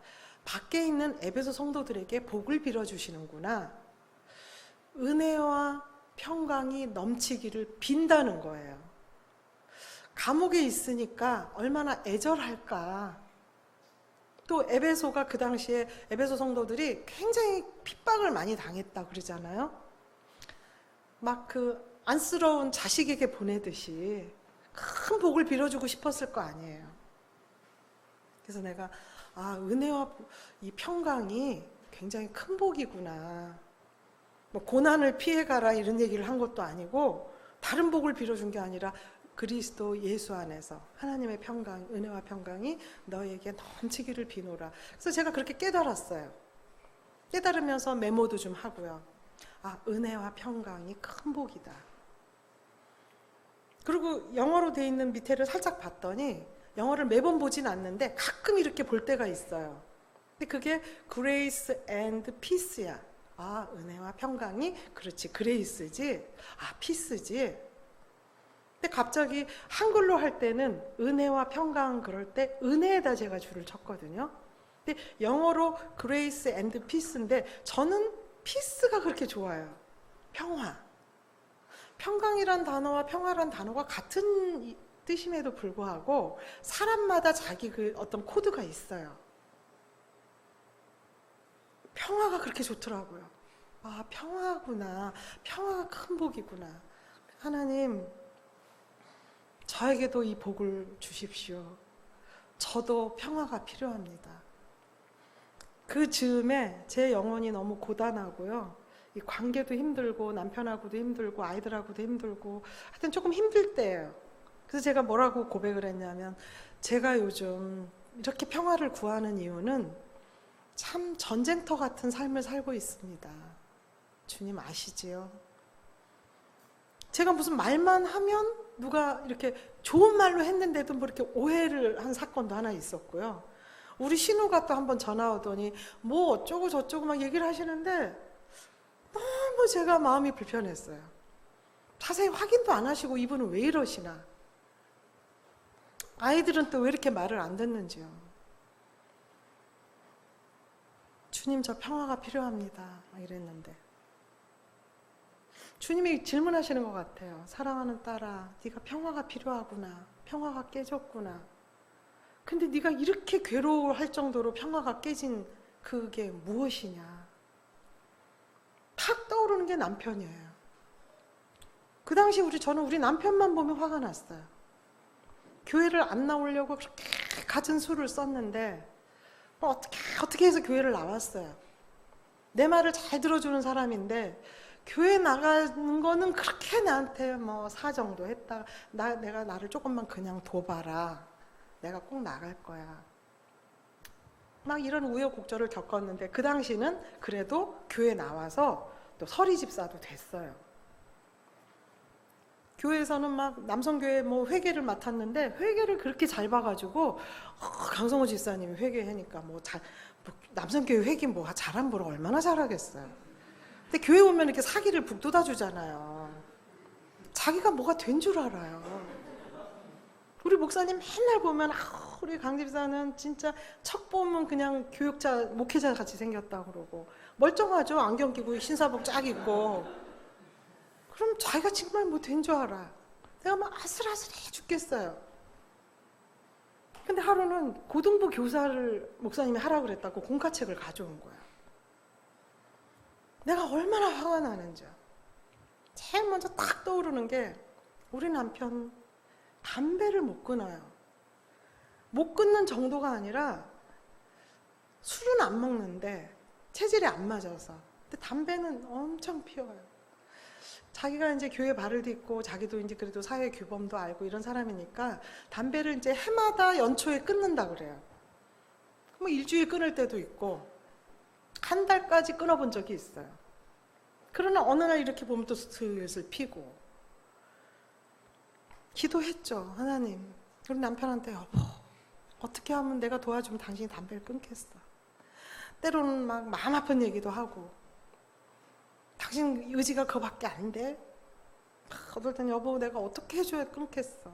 밖에 있는 에베소 성도들에게 복을 빌어주시는구나. 은혜와 평강이 넘치기를 빈다는 거예요. 감옥에 있으니까 얼마나 애절할까. 또 에베소가 그 당시에 에베소 성도들이 굉장히 핍박을 많이 당했다 그러잖아요. 막 그 안쓰러운 자식에게 보내듯이 큰 복을 빌어주고 싶었을 거 아니에요. 그래서 내가 은혜와 이 평강이 굉장히 큰 복이구나. 뭐 고난을 피해가라 이런 얘기를 한 것도 아니고 다른 복을 빌어준 게 아니라 그리스도 예수 안에서 하나님의 평강, 은혜와 평강이 너에게 넘치기를 비노라. 그래서 제가 그렇게 깨달았어요. 깨달으면서 메모도 좀 하고요. 은혜와 평강이 큰 복이다. 그리고 영어로 돼 있는 밑에를 살짝 봤더니, 영어를 매번 보진 않는데 가끔 이렇게 볼 때가 있어요. 근데 그게 grace and peace야. 은혜와 평강이, 그렇지, 그레이스지, 피스지. 근데 갑자기 한글로 할 때는 은혜와 평강 그럴 때 은혜에다 제가 줄을 쳤거든요. 근데 영어로 grace and peace인데 저는 peace가 그렇게 좋아요. 평화. 평강이란 단어와 평화란 단어가 같은 뜻임에도 불구하고 사람마다 자기 그 어떤 코드가 있어요. 평화가 그렇게 좋더라고요. 아, 평화구나. 평화가 큰 복이구나. 하나님, 저에게도 이 복을 주십시오. 저도 평화가 필요합니다. 그 즈음에 제 영혼이 너무 고단하고요. 이 관계도 힘들고 남편하고도 힘들고 아이들하고도 힘들고 하여튼 조금 힘들 때예요. 그래서 제가 뭐라고 고백을 했냐면, 제가 요즘 이렇게 평화를 구하는 이유는 참 전쟁터 같은 삶을 살고 있습니다. 주님 아시지요? 제가 무슨 말만 하면 누가 이렇게 좋은 말로 했는데도 뭐 이렇게 오해를 한 사건도 하나 있었고요. 우리 신우가 또 한번 전화 오더니 뭐 어쩌고 저쩌고 막 얘기를 하시는데 너무 제가 마음이 불편했어요. 자세히 확인도 안 하시고 이분은 왜 이러시나. 아이들은 또 왜 이렇게 말을 안 듣는지요. 주님, 저 평화가 필요합니다. 막 이랬는데 주님이 질문하시는 것 같아요. 사랑하는 딸아, 네가 평화가 필요하구나. 평화가 깨졌구나. 근데 네가 이렇게 괴로워할 정도로 평화가 깨진 그게 무엇이냐. 탁 떠오르는 게 남편이에요. 그 당시 저는 우리 남편만 보면 화가 났어요. 교회를 안 나오려고 그렇게 갖은 수를 썼는데 어떻게 해서 교회를 나왔어요. 내 말을 잘 들어주는 사람인데 교회 나가는 거는 그렇게 나한테 뭐 사정도 했다. 내가 나를 조금만 그냥 둬봐라. 내가 꼭 나갈 거야. 막 이런 우여곡절을 겪었는데 그 당시는 그래도 교회 나와서 또 서리 집사도 됐어요. 교회에서는 막 남성교회 뭐 회계를 맡았는데 회계를 그렇게 잘 봐가지고 강성호 집사님이 회계하니까 뭐 남성교회 회계 뭐 잘한 보러 얼마나 잘하겠어요. 근데 교회 오면 이렇게 사기를 북돋아 주잖아요. 자기가 뭐가 된 줄 알아요. 우리 목사님 맨날 보면 우리 강 집사는 진짜 척 보면 그냥 교육자 목회자 같이 생겼다 그러고 멀쩡하죠. 안경 끼고 신사복 쫙 입고. 그럼 자기가 정말 뭐 된 줄 알아. 내가 막 아슬아슬해 죽겠어요. 근데 하루는 고등부 교사를 목사님이 하라고 그랬다고 공과책을 가져온 거야. 내가 얼마나 화가 나는지요. 제일 먼저 딱 떠오르는 게 우리 남편 담배를 못 끊어요. 못 끊는 정도가 아니라 술은 안 먹는데 체질이 안 맞아서. 근데 담배는 엄청 피워요. 자기가 이제 교회 발을 딛고 자기도 이제 그래도 사회 규범도 알고 이런 사람이니까 담배를 이제 해마다 연초에 끊는다 그래요. 뭐 일주일 끊을 때도 있고 한 달까지 끊어본 적이 있어요. 그러나 어느 날 이렇게 보면 또 슬슬 피고. 기도했죠. 하나님, 우리 남편한테 여보, 어떻게 하면 내가 도와주면 당신이 담배를 끊겠어. 때로는 막 마음 아픈 얘기도 하고 당신 의지가 그거밖에 안 돼? 어떨 땐 여보 내가 어떻게 해줘야 끊겠어.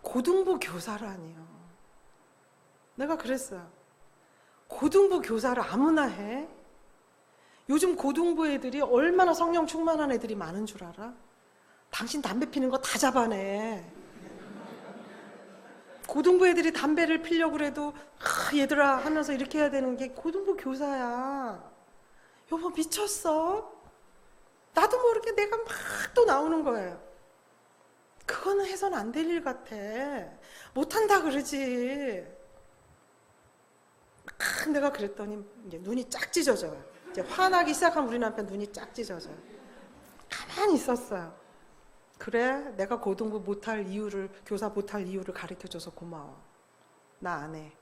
고등부 교사라니요. 내가 그랬어요. 고등부 교사를 아무나 해? 요즘 고등부 애들이 얼마나 성령 충만한 애들이 많은 줄 알아? 당신 담배 피는 거 다 잡아내. 고등부 애들이 담배를 피려고 그래도 얘들아 하면서 이렇게 해야 되는 게 고등부 교사야. 여보 미쳤어? 나도 모르게 내가 막 또 나오는 거예요. 그거는 해서는 안 될 일 같아. 못한다 그러지. 내가 그랬더니 이제 눈이 쫙 찢어져요. 이제 화나기 시작한 우리 남편 눈이 쫙 찢어져요. 가만히 있었어요. 그래, 내가 고등부 못할 이유를, 교사 못할 이유를 가르쳐줘서 고마워. 나 안 해.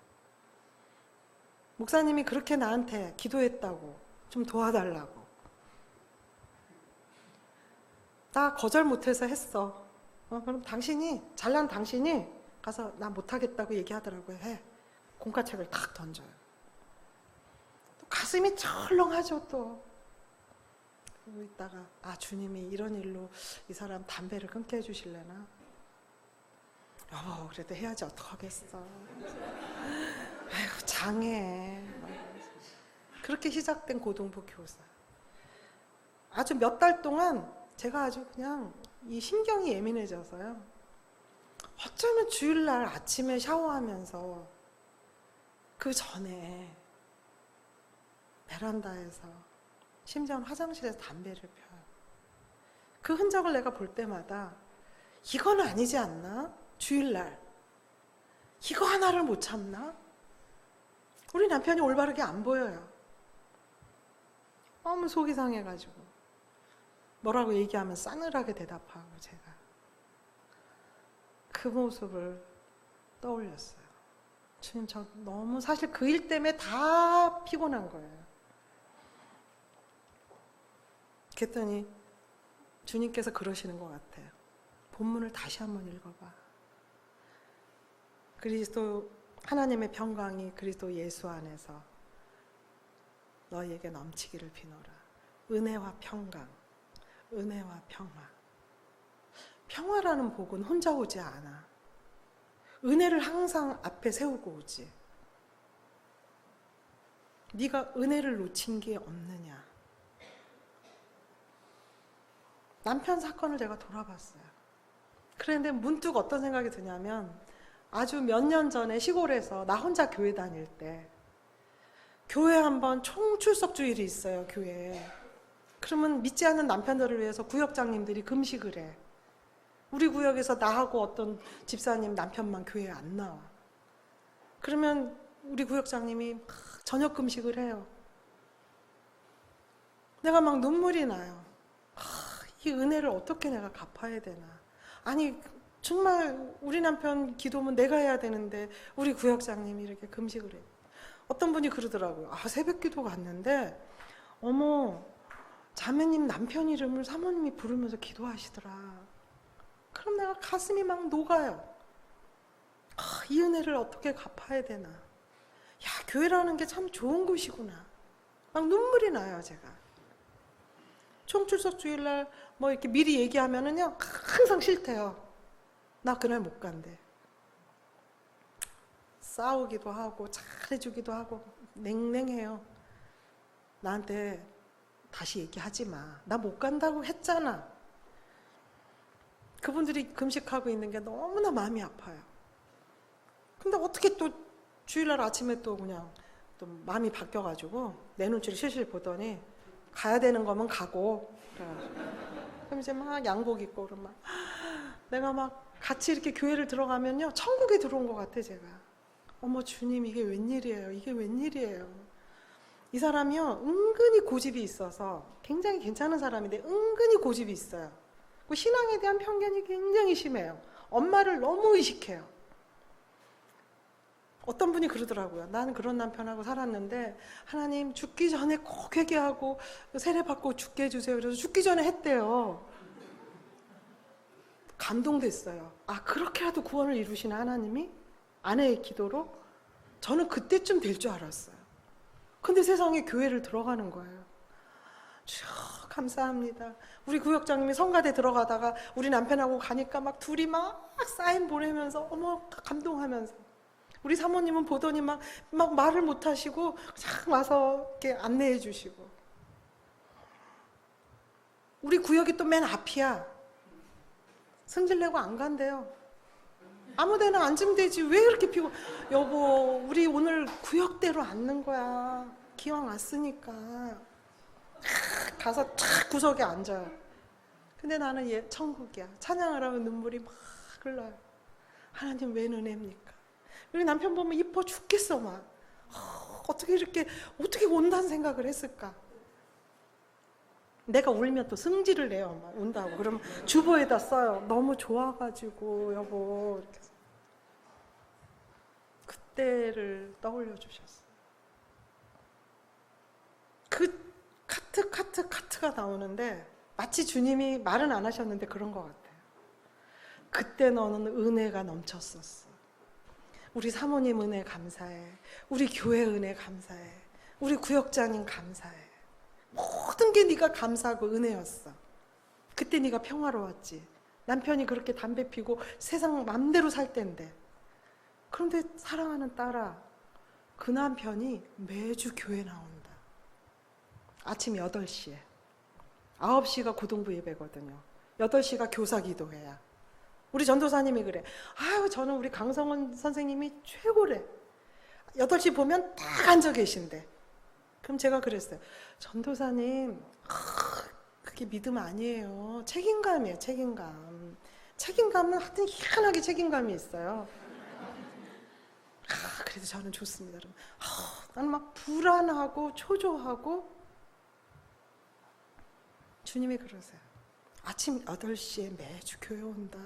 목사님이 그렇게 나한테 기도했다고 좀 도와달라고. 나 거절 못해서 했어. 그럼 당신이, 잘난 당신이 가서 나 못하겠다고 얘기하더라고요. 해. 공과책을 탁 던져요. 또 가슴이 철렁하죠 또. 그러고 있다가 주님이 이런 일로 이 사람 담배를 끊게 해주실래나? 여보 그래도 해야지 어떡하겠어. 아이고 장해. 그렇게 시작된 고등부 교사. 아주 몇 달 동안 제가 아주 그냥 이 신경이 예민해져서요. 어쩌면 주일날 아침에 샤워하면서 그 전에 베란다에서 심지어는 화장실에서 담배를 펴요. 그 흔적을 내가 볼 때마다 이건 아니지 않나? 주일날 이거 하나를 못 참나? 우리 남편이 올바르게 안 보여요. 너무 속이 상해가지고 뭐라고 얘기하면 싸늘하게 대답하고 제가 그 모습을 떠올렸어요. 주님, 저 너무 사실 그 일 때문에 다 피곤한 거예요. 그랬더니 주님께서 그러시는 것 같아요. 본문을 다시 한번 읽어봐. 그리스도 하나님의 평강이 그리스도 예수 안에서 너희에게 넘치기를 비노라. 은혜와 평강, 은혜와 평화. 평화라는 복은 혼자 오지 않아. 은혜를 항상 앞에 세우고 오지. 네가 은혜를 놓친 게 없느냐. 남편 사건을 제가 돌아봤어요. 그런데 문득 어떤 생각이 드냐면 아주 몇 년 전에 시골에서 나 혼자 교회 다닐 때 교회 한번 총출석 주일이 있어요. 교회에. 그러면 믿지 않는 남편들을 위해서 구역장님들이 금식을 해. 우리 구역에서 나하고 어떤 집사님 남편만 교회에 안 나와. 그러면 우리 구역장님이 막 저녁 금식을 해요. 내가 막 눈물이 나요. 이 은혜를 어떻게 내가 갚아야 되나. 아니 정말 우리 남편 기도면 내가 해야 되는데 우리 구역장님이 이렇게 금식을 해요. 어떤 분이 그러더라고요. 새벽 기도 갔는데 어머 자매님 남편 이름을 사모님이 부르면서 기도하시더라. 그럼 내가 가슴이 막 녹아요. 이 은혜를 어떻게 갚아야 되나. 교회라는 게 참 좋은 곳이구나. 막 눈물이 나요, 제가. 총출석 주일날 뭐 이렇게 미리 얘기하면은요, 항상 싫대요. 나 그날 못 간대. 싸우기도 하고, 잘해주기도 하고, 냉랭해요. 나한테 다시 얘기하지 마. 나 못 간다고 했잖아. 그분들이 금식하고 있는 게 너무나 마음이 아파요. 근데 어떻게 또 주일날 아침에 또 그냥 또 마음이 바뀌어가지고 내 눈치를 실실 보더니 가야 되는 거면 가고. 그럼 이제 막 양복 입고 그럼 막 내가 막 같이 이렇게 교회를 들어가면요 천국에 들어온 것 같아 제가. 어머 주님 이게 웬일이에요. 이게 웬일이에요. 이 사람이요 은근히 고집이 있어서 굉장히 괜찮은 사람인데 은근히 고집이 있어요. 그 신앙에 대한 편견이 굉장히 심해요. 엄마를 너무 의식해요. 어떤 분이 그러더라고요. 나는 그런 남편하고 살았는데 하나님 죽기 전에 꼭 회개하고 세례받고 죽게 해주세요. 그래서 죽기 전에 했대요. 감동됐어요. 그렇게라도 구원을 이루시는 하나님이 아내의 기도로 저는 그때쯤 될 줄 알았어요. 근데 세상에 교회를 들어가는 거예요. 감사합니다. 우리 구역장님이 성가대 들어가다가 우리 남편하고 가니까 막 둘이 막 사인 보내면서 어머 감동하면서 우리 사모님은 보더니 막 말을 못 하시고 쫙 와서 이렇게 안내해 주시고 우리 구역이 또 맨 앞이야. 승질 내고 안 간대요. 아무 데나 앉으면 되지 왜 이렇게 피고 여보 우리 오늘 구역대로 앉는 거야. 기왕 왔으니까 가서 탁 구석에 앉아요. 근데 나는 천국이야. 찬양을 하면 눈물이 막 흘러요. 하나님 웬 은혜입니까? 우리 남편 보면 이뻐 죽겠어 막. 어떻게 온다는 생각을 했을까? 내가 울면 또 승질을 내요. 막 운다고. 그럼 주보에다 써요. 너무 좋아가지고 여보 이렇게. 그때를 떠올려 주셨어요. 그 카트가 나오는데 마치 주님이 말은 안 하셨는데 그런 것 같아요. 그때 너는 은혜가 넘쳤었어. 우리 사모님 은혜 감사해. 우리 교회 은혜 감사해. 우리 구역장님 감사해. 모든 게 네가 감사하고 은혜였어. 그때 네가 평화로웠지. 남편이 그렇게 담배 피고 세상 맘대로 살 때인데. 그런데 사랑하는 딸아, 그 남편이 매주 교회 나온다. 아침 8시에. 9시가 고등부 예배거든요. 8시가 교사 기도회야. 우리 전도사님이 그래. 아유, 저는 우리 강성원 선생님이 최고래. 8시 보면 딱 앉아 계신대. 그럼 제가 그랬어요. 전도사님, 그게 믿음 아니에요. 책임감이에요, 책임감. 책임감은 하여튼 희한하게 책임감이 있어요. 그래도 저는 좋습니다. 나는 막 불안하고 초조하고, 주님이 그러세요. 아침 8시에 매주 교회 온다.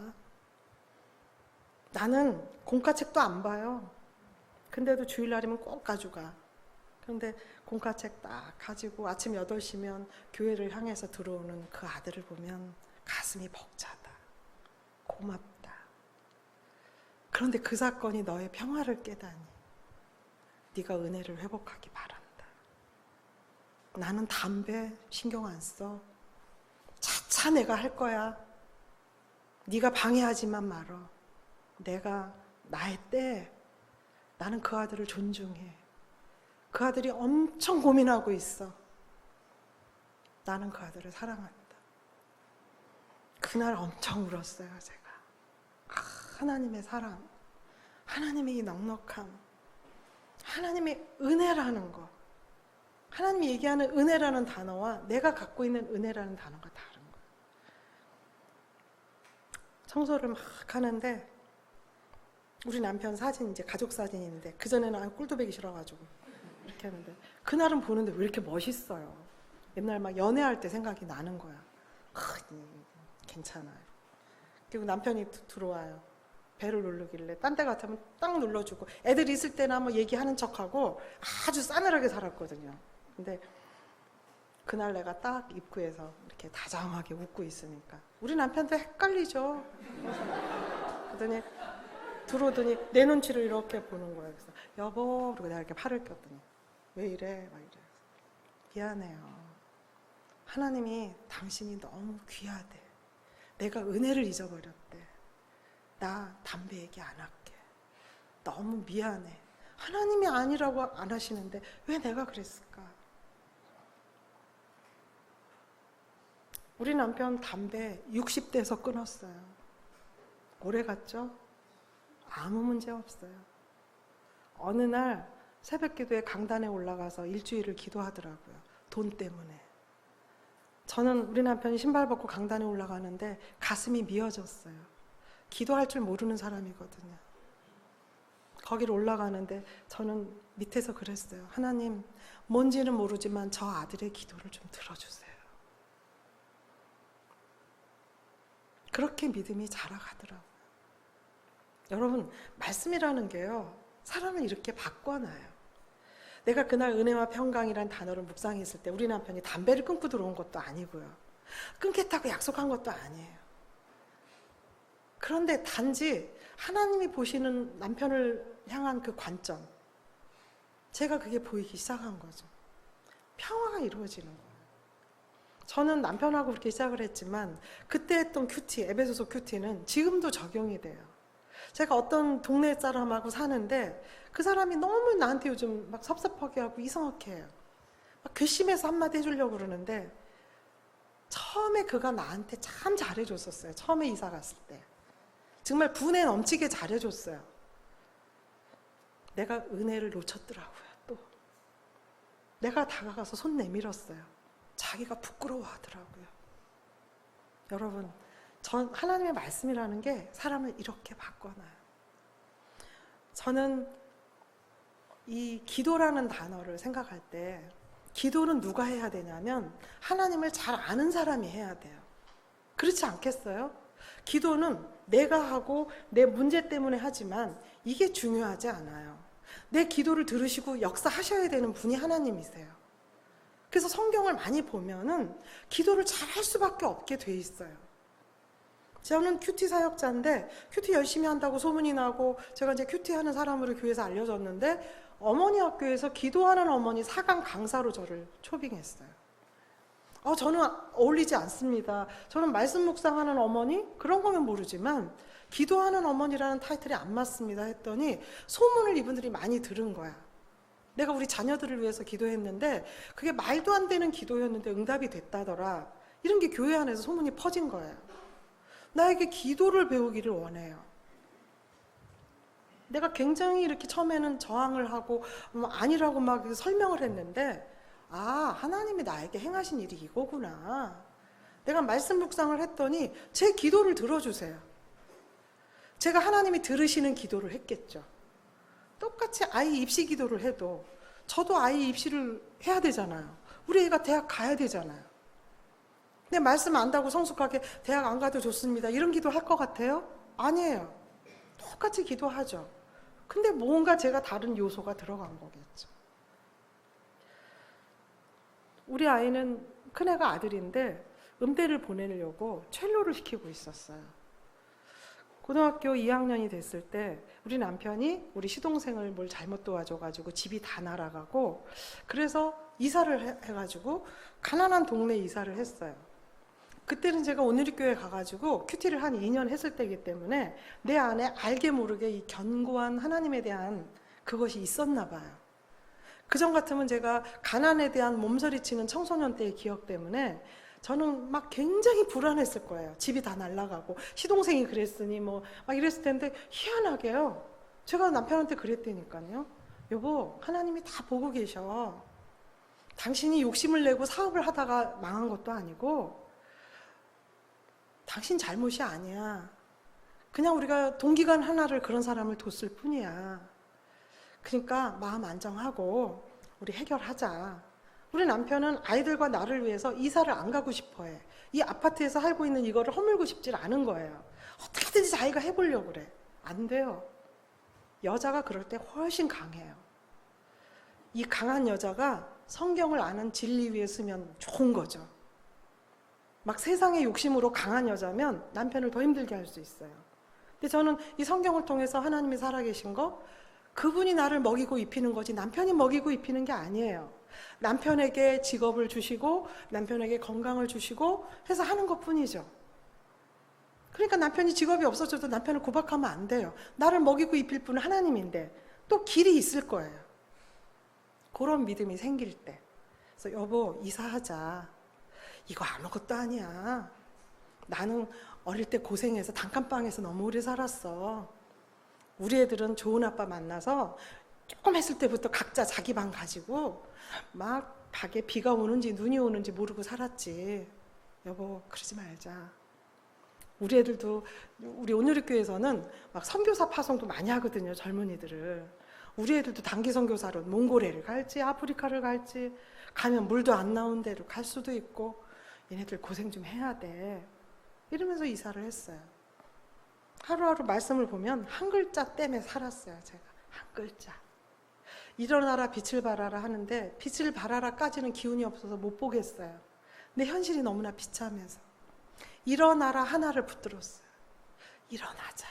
나는 공과책도 안 봐요. 근데도 주일날이면 꼭 가져가. 그런데 공과책 딱 가지고 아침 8시면 교회를 향해서 들어오는 그 아들을 보면 가슴이 벅차다. 고맙다. 그런데 그 사건이 너의 평화를 깨다니. 네가 은혜를 회복하기 바란다. 나는 담배 신경 안 써. 차차 내가 할 거야. 네가 방해하지만 말어. 내가 나의 때에 나는 그 아들을 존중해. 그 아들이 엄청 고민하고 있어. 나는 그 아들을 사랑한다. 그날 엄청 울었어요, 제가. 하나님의 사랑, 하나님의 이 넉넉함, 하나님의 은혜라는 거. 하나님이 얘기하는 은혜라는 단어와 내가 갖고 있는 은혜라는 단어가 다른 거예요. 청소를 막 하는데 우리 남편 사진, 이제 가족 사진인데 그전에는 꼴도 보기 싫어가지고 이렇게 하는데 그날은 보는데 왜 이렇게 멋있어요. 옛날 막 연애할 때 생각이 나는 거야. 괜찮아요. 그리고 남편이 들어와요. 배를 누르길래 딴 데 같으면 딱 눌러주고, 애들 있을 때나 뭐 얘기하는 척하고 아주 싸늘하게 살았거든요. 근데 그날 내가 딱 입구에서 이렇게 다정하게 웃고 있으니까 우리 남편도 헷갈리죠. 그러더니 들어오더니 내 눈치를 이렇게 보는 거예요. 그래서 여보, 그리고 내가 이렇게 팔을 꼈더니 왜 이래? 막 이래. 미안해요. 하나님이 당신이 너무 귀하대. 내가 은혜를 잊어버렸대. 나 담배 얘기 안 할게. 너무 미안해. 하나님이 아니라고 안 하시는데 왜 내가 그랬을까? 우리 남편 담배 60대에서 끊었어요. 오래 갔죠? 아무 문제 없어요. 어느 날 새벽 기도에 강단에 올라가서 일주일을 기도하더라고요. 돈 때문에. 저는 우리 남편이 신발 벗고 강단에 올라가는데 가슴이 미어졌어요. 기도할 줄 모르는 사람이거든요. 거기를 올라가는데 저는 밑에서 그랬어요. 하나님, 뭔지는 모르지만 저 아들의 기도를 좀 들어주세요. 그렇게 믿음이 자라가더라고요. 여러분, 말씀이라는 게요, 사람을 이렇게 바꿔놔요. 내가 그날 은혜와 평강이란 단어를 묵상했을 때 우리 남편이 담배를 끊고 들어온 것도 아니고요. 끊겠다고 약속한 것도 아니에요. 그런데 단지 하나님이 보시는 남편을 향한 그 관점, 제가 그게 보이기 시작한 거죠. 평화가 이루어지는 거예요. 저는 남편하고 그렇게 시작을 했지만 그때 했던 큐티, 에베소서 큐티는 지금도 적용이 돼요. 제가 어떤 동네 사람하고 사는데 그 사람이 너무 나한테 요즘 막 섭섭하게 하고 이상하게 해요. 막 괘씸해서 한마디 해주려고 그러는데 처음에 그가 나한테 참 잘해줬었어요. 처음에 이사 갔을 때. 정말 분에 넘치게 잘해줬어요. 내가 은혜를 놓쳤더라고요. 또 내가 다가가서 손 내밀었어요. 자기가 부끄러워하더라고요. 여러분, 전 하나님의 말씀이라는 게 사람을 이렇게 바꿔놔요. 저는 이 기도라는 단어를 생각할 때 기도는 누가 해야 되냐면 하나님을 잘 아는 사람이 해야 돼요. 그렇지 않겠어요? 기도는 내가 하고 내 문제 때문에 하지만 이게 중요하지 않아요. 내 기도를 들으시고 역사하셔야 되는 분이 하나님이세요. 그래서 성경을 많이 보면은 기도를 잘 할 수밖에 없게 돼 있어요. 저는 큐티 사역자인데 큐티 열심히 한다고 소문이 나고 제가 이제 큐티 하는 사람으로 교회에서 알려졌는데 어머니 학교에서 기도하는 어머니 4강 강사로 저를 초빙했어요. 저는 어울리지 않습니다. 저는 말씀 묵상하는 어머니? 그런 거면 모르지만 기도하는 어머니라는 타이틀이 안 맞습니다 했더니 소문을 이분들이 많이 들은 거야. 내가 우리 자녀들을 위해서 기도했는데 그게 말도 안 되는 기도였는데 응답이 됐다더라. 이런 게 교회 안에서 소문이 퍼진 거예요. 나에게 기도를 배우기를 원해요. 내가 굉장히 이렇게 처음에는 저항을 하고 아니라고 막 설명을 했는데, 아, 하나님이 나에게 행하신 일이 이거구나. 내가 말씀 묵상을 했더니 제 기도를 들어주세요. 제가 하나님이 들으시는 기도를 했겠죠. 똑같이 아이 입시 기도를 해도 저도 아이 입시를 해야 되잖아요. 우리 애가 대학 가야 되잖아요. 근데 말씀 안다고 성숙하게 대학 안 가도 좋습니다, 이런 기도 할 것 같아요? 아니에요. 똑같이 기도하죠. 근데 뭔가 제가 다른 요소가 들어간 거겠죠. 우리 아이는 큰애가 아들인데 음대를 보내려고 첼로를 시키고 있었어요. 고등학교 2학년이 됐을 때 우리 남편이 우리 시동생을 뭘 잘못 도와줘가지고 집이 다 날아가고, 그래서 이사를 해가지고 가난한 동네 이사를 했어요. 그때는 제가 온누리교회 가가지고 큐티를 한 2년 했을 때이기 때문에 내 안에 알게 모르게 이 견고한 하나님에 대한 그것이 있었나 봐요. 그전 같으면 제가 가난에 대한 몸서리치는 청소년 때의 기억 때문에 저는 막 굉장히 불안했을 거예요. 집이 다 날아가고 시동생이 그랬으니 뭐 막 이랬을 텐데, 희한하게요, 제가 남편한테 그랬다니까요. 여보, 하나님이 다 보고 계셔. 당신이 욕심을 내고 사업을 하다가 망한 것도 아니고 당신 잘못이 아니야. 그냥 우리가 동기간 하나를 그런 사람을 뒀을 뿐이야. 그러니까 마음 안정하고 우리 해결하자. 우리 남편은 아이들과 나를 위해서 이사를 안 가고 싶어 해. 이 아파트에서 살고 있는 이거를 허물고 싶질 않은 거예요. 어떻게든지 자기가 해보려고 그래. 안 돼요. 여자가 그럴 때 훨씬 강해요. 이 강한 여자가 성경을 아는 진리 위에 쓰면 좋은 거죠. 막 세상의 욕심으로 강한 여자면 남편을 더 힘들게 할 수 있어요. 근데 저는 이 성경을 통해서 하나님이 살아계신 거, 그분이 나를 먹이고 입히는 거지 남편이 먹이고 입히는 게 아니에요. 남편에게 직업을 주시고 남편에게 건강을 주시고 해서 하는 것뿐이죠. 그러니까 남편이 직업이 없어져도 남편을 구박하면 안 돼요. 나를 먹이고 입힐 분은 하나님인데 또 길이 있을 거예요. 그런 믿음이 생길 때. 그래서 여보, 이사하자. 이거 아무것도 아니야. 나는 어릴 때 고생해서 단칸방에서 너무 오래 살았어. 우리 애들은 좋은 아빠 만나서 조금 했을 때부터 각자 자기 방 가지고 막 밖에 비가 오는지 눈이 오는지 모르고 살았지. 여보, 그러지 말자. 우리 애들도, 우리 온누리교회에서는 막 선교사 파송도 많이 하거든요, 젊은이들을. 우리 애들도 단기 선교사로 몽골에를 갈지 아프리카를 갈지, 가면 물도 안 나온 데로 갈 수도 있고, 얘네들 고생 좀 해야 돼. 이러면서 이사를 했어요. 하루하루 말씀을 보면 한 글자 때문에 살았어요, 제가. 한 글자. 일어나라 빛을 발하라 하는데 빛을 발하라까지는 기운이 없어서 못 보겠어요. 근데 현실이 너무나 비참해서 일어나라 하나를 붙들었어요. 일어나자.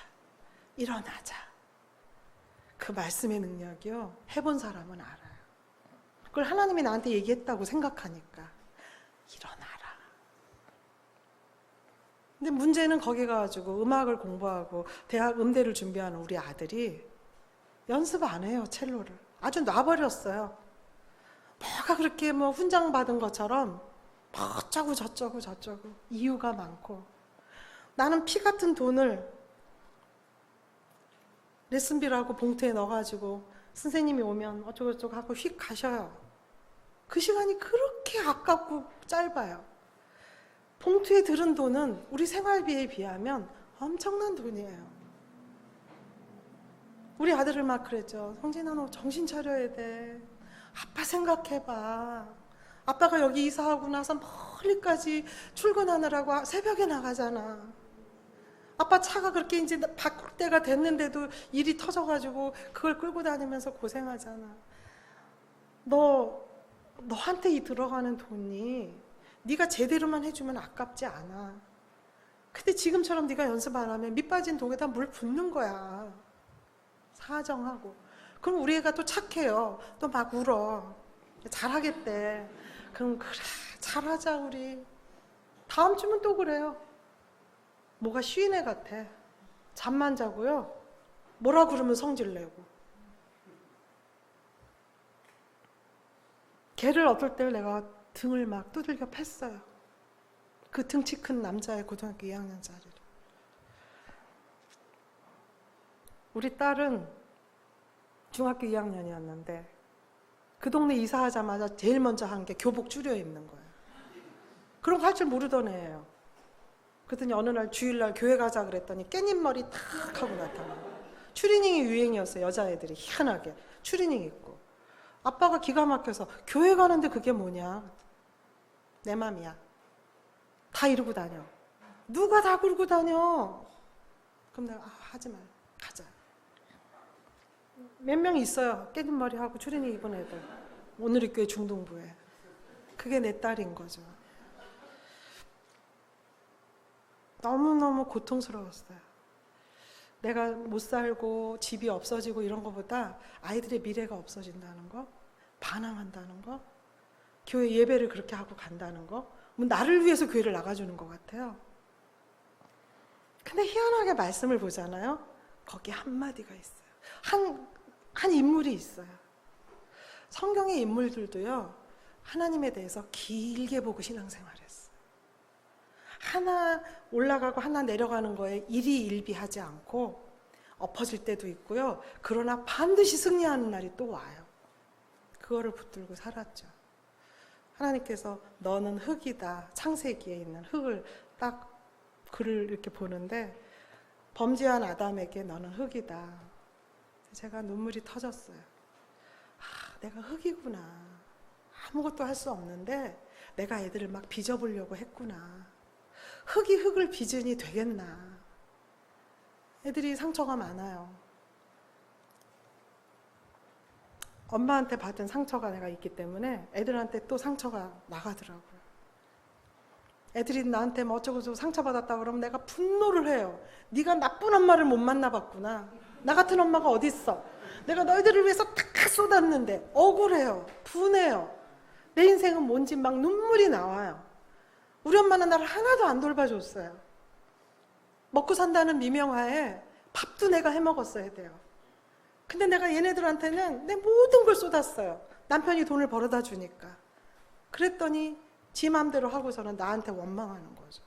일어나자. 그 말씀의 능력이요, 해본 사람은 알아요. 그걸 하나님이 나한테 얘기했다고 생각하니까 일어나라. 근데 문제는 거기 가가지고 음악을 공부하고 대학 음대를 준비하는 우리 아들이 연습 안 해요, 첼로를. 아주 놔버렸어요. 뭐가 그렇게 뭐 훈장 받은 것처럼 어쩌고 저쩌고 저쩌고 이유가 많고, 나는 피 같은 돈을 레슨비라고 봉투에 넣어가지고 선생님이 오면 어쩌고 저쩌고 하고 휙 가셔요. 그 시간이 그렇게 아깝고 짧아요. 봉투에 들은 돈은 우리 생활비에 비하면 엄청난 돈이에요. 우리 아들을 막 그랬죠. 성진아, 너 정신 차려야 돼. 아빠 생각해봐. 아빠가 여기 이사하고 나서 멀리까지 출근하느라고 새벽에 나가잖아. 아빠 차가 그렇게 이제 바꿀 때가 됐는데도 일이 터져가지고 그걸 끌고 다니면서 고생하잖아. 너한테 이 들어가는 돈이 네가 제대로만 해주면 아깝지 않아. 근데 지금처럼 네가 연습 안 하면 밑 빠진 독에다 물 붓는 거야. 사정하고. 그럼 우리 애가 또 착해요. 또 막 울어. 잘하겠대. 그럼 그래, 잘하자 우리. 다음 주면 또 그래요. 뭐가 쉬운 애 같아. 잠만 자고요, 뭐라 그러면 성질 내고. 걔를 어떨 때 내가 등을 막 두들겨 팼어요. 그 등치 큰 남자의 고등학교 2학년짜리를. 우리 딸은 중학교 2학년이었는데 그 동네 이사하자마자 제일 먼저 한 게 교복 줄여 입는 거예요. 그런 거 할 줄 모르던 애예요. 그랬더니 어느 날 주일날 교회 가자 그랬더니 깻잎머리 탁 하고 나타나요. 추리닝이 유행이었어요. 여자애들이 희한하게 추리닝 입고. 아빠가 기가 막혀서 교회 가는데 그게 뭐냐. 내 맘이야. 다 이러고 다녀. 누가 다 그러고 다녀. 그럼 내가 하지 말. 가자. 몇 명 있어요. 깻잎머리 하고 추리닝 입은 애들. 오늘의 교회 중동부에. 그게 내 딸인 거죠. 너무너무 고통스러웠어요. 내가 못 살고 집이 없어지고 이런 것보다 아이들의 미래가 없어진다는 거, 반항한다는 거, 교회 예배를 그렇게 하고 간다는 거, 뭐 나를 위해서 교회를 나가주는 것 같아요. 근데 희한하게 말씀을 보잖아요. 거기에 한마디가 있어요. 한 인물이 있어요. 성경의 인물들도요, 하나님에 대해서 길게 보고 신앙생활을 했어요. 하나 올라가고 하나 내려가는 거에 일희일비하지 않고 엎어질 때도 있고요. 그러나 반드시 승리하는 날이 또 와요. 그거를 붙들고 살았죠. 하나님께서 너는 흙이다. 창세기에 있는 흙을 딱 글을 이렇게 보는데 범죄한 아담에게 너는 흙이다. 제가 눈물이 터졌어요. 내가 흙이구나. 아무것도 할 수 없는데 내가 애들을 막 빚어보려고 했구나. 흙이 흙을 빚으니 되겠나. 애들이 상처가 많아요. 엄마한테 받은 상처가 내가 있기 때문에 애들한테 또 상처가 나가더라고요. 애들이 나한테 뭐 어쩌고저쩌고 상처받았다 그러면 내가 분노를 해요. 네가 나쁜 엄마를 못 만나봤구나. 나 같은 엄마가 어딨어. 내가 너희들을 위해서 다 쏟았는데 억울해요. 분해요. 내 인생은 뭔지 막 눈물이 나와요. 우리 엄마는 나를 하나도 안 돌봐줬어요. 먹고 산다는 미명하에 밥도 내가 해먹었어야 돼요. 근데 내가 얘네들한테는 내 모든 걸 쏟았어요. 남편이 돈을 벌어다 주니까. 그랬더니 지 맘대로 하고서는 나한테 원망하는 거죠.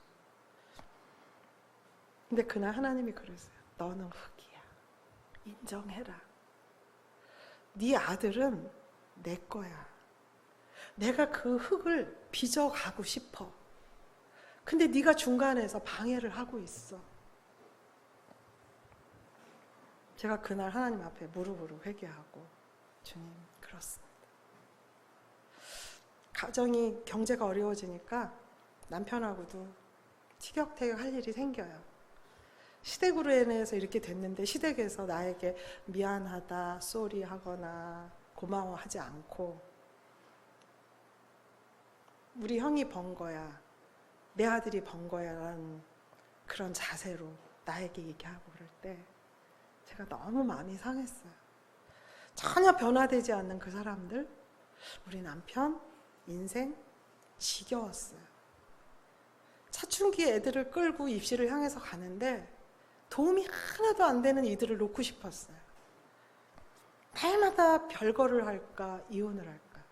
근데 그날 하나님이 그랬어요. 너는 흙이야. 인정해라. 네 아들은 내 거야. 내가 그 흙을 빚어가고 싶어. 근데 네가 중간에서 방해를 하고 있어. 제가 그날 하나님 앞에 무릎으로 회개하고 주님 그렇습니다. 가정이 경제가 어려워지니까 남편하고도 티격태격 할 일이 생겨요. 시댁으로 인해서 이렇게 됐는데 시댁에서 나에게 미안하다, 쏘리 하거나 고마워하지 않고 우리 형이 번 거야. 내 아들이 번 거야 라는 그런 자세로 나에게 얘기하고 그럴 때 제가 너무 마음이 상했어요. 전혀 변화되지 않는 그 사람들, 우리 남편, 인생 지겨웠어요. 사춘기 애들을 끌고 입시를 향해서 가는데 도움이 하나도 안 되는 이들을 놓고 싶었어요. 매일마다 별거를 할까, 이혼을 할까.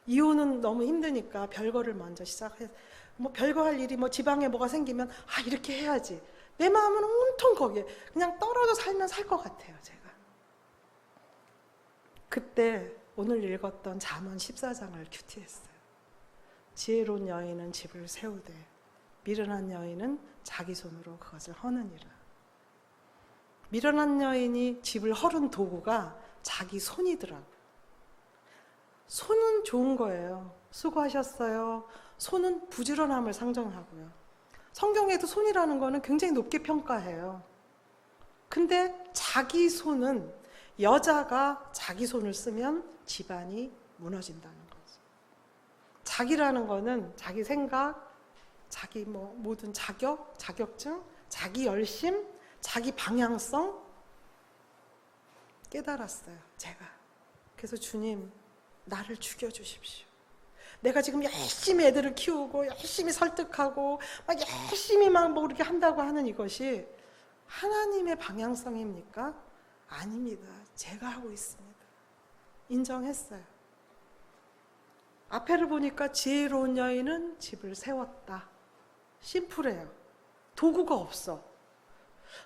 이혼은 너무 힘드니까 별거를 먼저 시작해서 뭐 별거 할 일이 뭐 지방에 뭐가 생기면 이렇게 해야지. 내 마음은 온통 거기에 그냥 떨어져 살면 살 것 같아요. 제가 그때 오늘 읽었던 잠언 14장을 큐티했어요. 지혜로운 여인은 집을 세우되 미련한 여인은 자기 손으로 그것을 허느니라. 미련한 여인이 집을 허른 도구가 자기 손이더라고요. 손은 좋은 거예요. 수고하셨어요. 손은 부지런함을 상정하고요. 성경에도 손이라는 거는 굉장히 높게 평가해요. 근데 자기 손은 여자가 자기 손을 쓰면 집안이 무너진다는 거죠. 자기라는 거는 자기 생각, 자기 모든 자격증, 자기 열심, 자기 방향성 깨달았어요. 제가. 그래서 주님, 나를 죽여주십시오. 내가 지금 열심히 애들을 키우고 열심히 설득하고 막 열심히 막 뭐 그렇게 한다고 하는 이것이 하나님의 방향성입니까? 아닙니다. 제가 하고 있습니다. 인정했어요. 앞에를 보니까 지혜로운 여인은 집을 세웠다. 심플해요. 도구가 없어.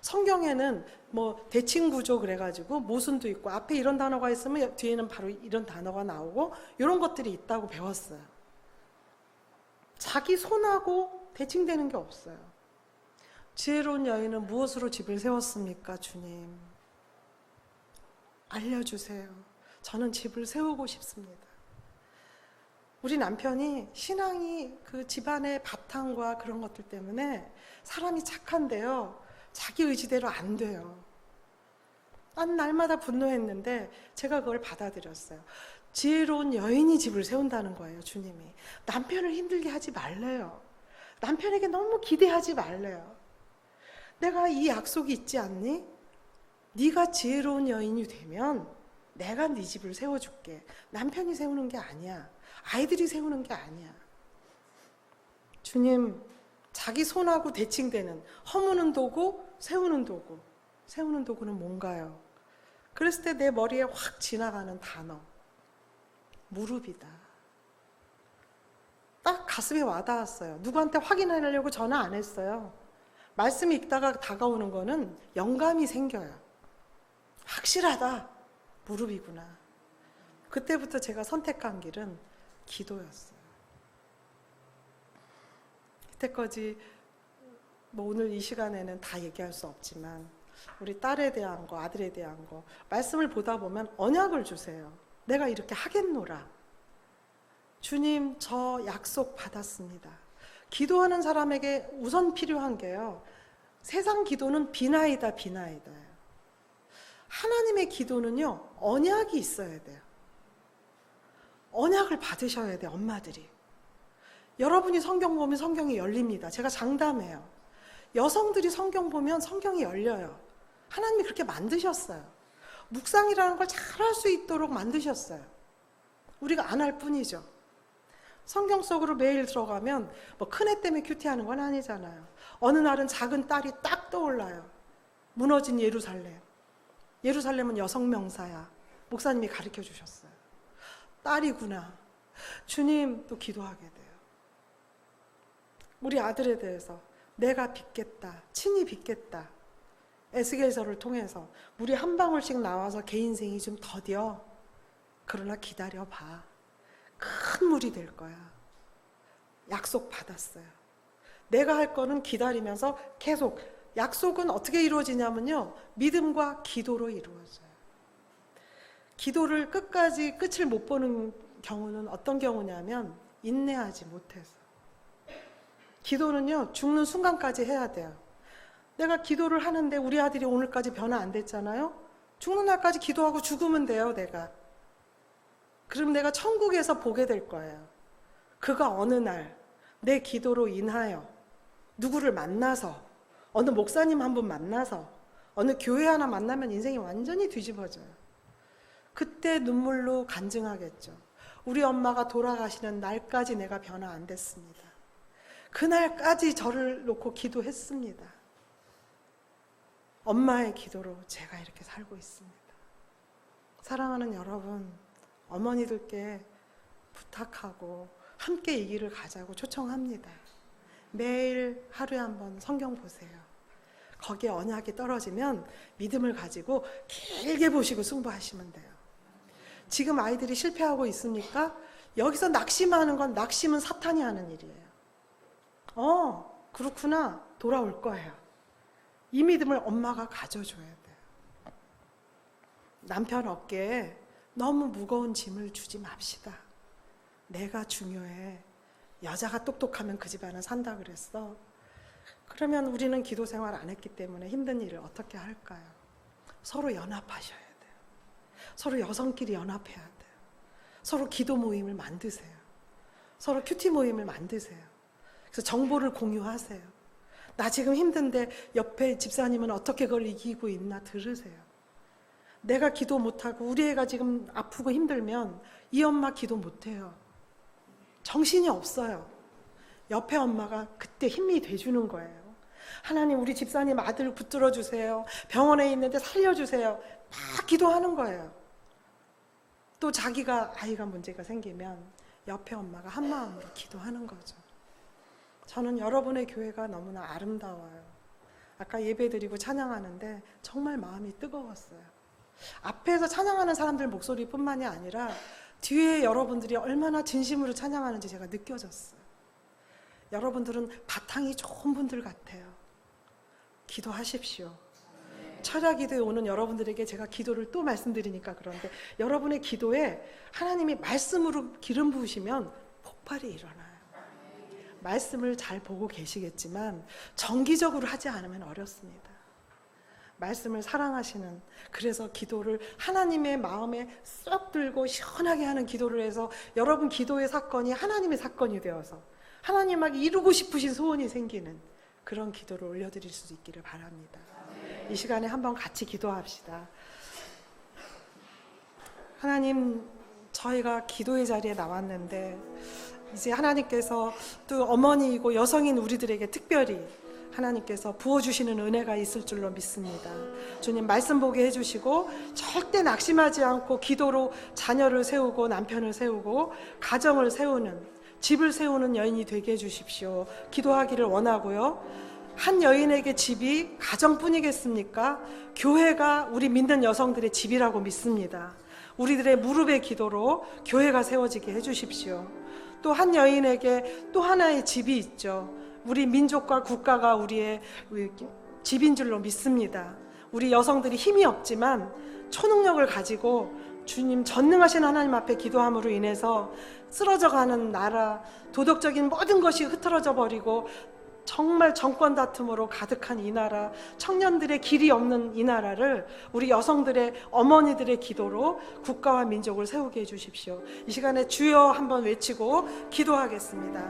성경에는 뭐 대칭구조 그래가지고 모순도 있고 앞에 이런 단어가 있으면 뒤에는 바로 이런 단어가 나오고 이런 것들이 있다고 배웠어요. 자기 손하고 대칭되는 게 없어요. 지혜로운 여인은 무엇으로 집을 세웠습니까? 주님, 알려주세요. 저는 집을 세우고 싶습니다. 우리 남편이 신앙이 그 집안의 바탕과 그런 것들 때문에 사람이 착한데요, 자기 의지대로 안 돼요. 난 날마다 분노했는데 제가 그걸 받아들였어요. 지혜로운 여인이 집을 세운다는 거예요. 주님이 남편을 힘들게 하지 말래요. 남편에게 너무 기대하지 말래요. 내가 이 약속이 있지 않니? 네가 지혜로운 여인이 되면 내가 네 집을 세워줄게. 남편이 세우는 게 아니야. 아이들이 세우는 게 아니야. 주님, 자기 손하고 대칭되는, 허무는 도구, 세우는 도구. 세우는 도구는 뭔가요? 그랬을 때 내 머리에 확 지나가는 단어, 무릎이다. 딱 가슴에 와닿았어요. 누구한테 확인하려고 전화 안 했어요. 말씀이 읽다가 다가오는 거는 영감이 생겨요. 확실하다. 무릎이구나. 그때부터 제가 선택한 길은 기도였어요. 이때까지 뭐 오늘 이 시간에는 다 얘기할 수 없지만 우리 딸에 대한 거, 아들에 대한 거 말씀을 보다 보면 언약을 주세요. 내가 이렇게 하겠노라. 주님, 저 약속 받았습니다. 기도하는 사람에게 우선 필요한 게요, 세상 기도는 비나이다, 비나이다예요. 하나님의 기도는요, 언약이 있어야 돼요. 언약을 받으셔야 돼요, 엄마들이. 여러분이 성경 보면 성경이 열립니다. 제가 장담해요. 여성들이 성경 보면 성경이 열려요. 하나님이 그렇게 만드셨어요. 묵상이라는 걸 잘할 수 있도록 만드셨어요. 우리가 안 할 뿐이죠. 성경 속으로 매일 들어가면 뭐 큰애 때문에 큐티하는 건 아니잖아요. 어느 날은 작은 딸이 딱 떠올라요. 무너진 예루살렘. 예루살렘은 여성 명사야. 목사님이 가르쳐 주셨어요. 딸이구나. 주님, 또 기도하게 돼요. 우리 아들에 대해서 내가 빚겠다. 친히 빚겠다. 에스겔서를 통해서 물이 한 방울씩 나와서 걔 인생이 좀 더뎌. 그러나 기다려봐. 큰 물이 될 거야. 약속 받았어요. 내가 할 거는 기다리면서 계속. 약속은 어떻게 이루어지냐면요, 믿음과 기도로 이루어져요. 기도를 끝까지 끝을 못 보는 경우는 어떤 경우냐면 인내하지 못해서. 기도는요, 죽는 순간까지 해야 돼요. 내가 기도를 하는데 우리 아들이 오늘까지 변화 안 됐잖아요. 죽는 날까지 기도하고 죽으면 돼요, 내가. 그럼 내가 천국에서 보게 될 거예요. 그가 어느 날 내 기도로 인하여 누구를 만나서, 어느 목사님 한 분 만나서, 어느 교회 하나 만나면 인생이 완전히 뒤집어져요. 그때 눈물로 간증하겠죠. 우리 엄마가 돌아가시는 날까지 내가 변화 안 됐습니다. 그날까지 저를 놓고 기도했습니다. 엄마의 기도로 제가 이렇게 살고 있습니다. 사랑하는 여러분, 어머니들께 부탁하고 함께 이 길을 가자고 초청합니다. 매일 하루에 한 번 성경 보세요. 거기에 언약이 떨어지면 믿음을 가지고 길게 보시고 승부하시면 돼요. 지금 아이들이 실패하고 있습니까? 여기서 낙심하는 건, 낙심은 사탄이 하는 일이에요. 그렇구나. 돌아올 거예요. 이 믿음을 엄마가 가져줘야 돼요. 남편 어깨에 너무 무거운 짐을 주지 맙시다. 내가 중요해. 여자가 똑똑하면 그 집안은 산다 그랬어. 그러면 우리는 기도 생활 안 했기 때문에 힘든 일을 어떻게 할까요? 서로 연합하셔야 돼요. 서로 여성끼리 연합해야 돼요. 서로 기도 모임을 만드세요. 서로 큐티 모임을 만드세요. 그래서 정보를 공유하세요. 나 지금 힘든데 옆에 집사님은 어떻게 그걸 이기고 있나 들으세요. 내가 기도 못하고 우리 애가 지금 아프고 힘들면 이 엄마 기도 못해요. 정신이 없어요. 옆에 엄마가 그때 힘이 돼주는 거예요. 하나님, 우리 집사님 아들 붙들어 주세요. 병원에 있는데 살려주세요. 막 기도하는 거예요. 또 자기가 아이가 문제가 생기면 옆에 엄마가 한 마음으로 기도하는 거죠. 저는 여러분의 교회가 너무나 아름다워요. 아까 예배드리고 찬양하는데 정말 마음이 뜨거웠어요. 앞에서 찬양하는 사람들 목소리뿐만이 아니라 뒤에 여러분들이 얼마나 진심으로 찬양하는지 제가 느껴졌어요. 여러분들은 바탕이 좋은 분들 같아요. 기도하십시오. 철야 기도에 오는 여러분들에게 제가 기도를 또 말씀드리니까 그런데 여러분의 기도에 하나님이 말씀으로 기름 부으시면 폭발이 일어나요. 말씀을 잘 보고 계시겠지만 정기적으로 하지 않으면 어렵습니다. 말씀을 사랑하시는, 그래서 기도를 하나님의 마음에 쏙 들고 시원하게 하는 기도를 해서 여러분 기도의 사건이 하나님의 사건이 되어서 하나님에게 이루고 싶으신 소원이 생기는 그런 기도를 올려드릴 수 있기를 바랍니다. 이 시간에 한번 같이 기도합시다. 하나님, 저희가 기도의 자리에 나왔는데 이제 하나님께서 또 어머니이고 여성인 우리들에게 특별히 하나님께서 부어주시는 은혜가 있을 줄로 믿습니다. 주님 말씀 보게 해주시고 절대 낙심하지 않고 기도로 자녀를 세우고 남편을 세우고 가정을 세우는, 집을 세우는 여인이 되게 해주십시오. 기도하기를 원하고요. 한 여인에게 집이 가정뿐이겠습니까? 교회가 우리 믿는 여성들의 집이라고 믿습니다. 우리들의 무릎의 기도로 교회가 세워지게 해주십시오. 또 한 여인에게 또 하나의 집이 있죠. 우리 민족과 국가가 우리의 집인 줄로 믿습니다. 우리 여성들이 힘이 없지만 초능력을 가지고 주님 전능하신 하나님 앞에 기도함으로 인해서 쓰러져가는 나라, 도덕적인 모든 것이 흐트러져 버리고 정말 정권 다툼으로 가득한 이 나라, 청년들의 길이 없는 이 나라를 우리 여성들의, 어머니들의 기도로 국가와 민족을 세우게 해주십시오. 이 시간에 주여 한번 외치고 기도하겠습니다.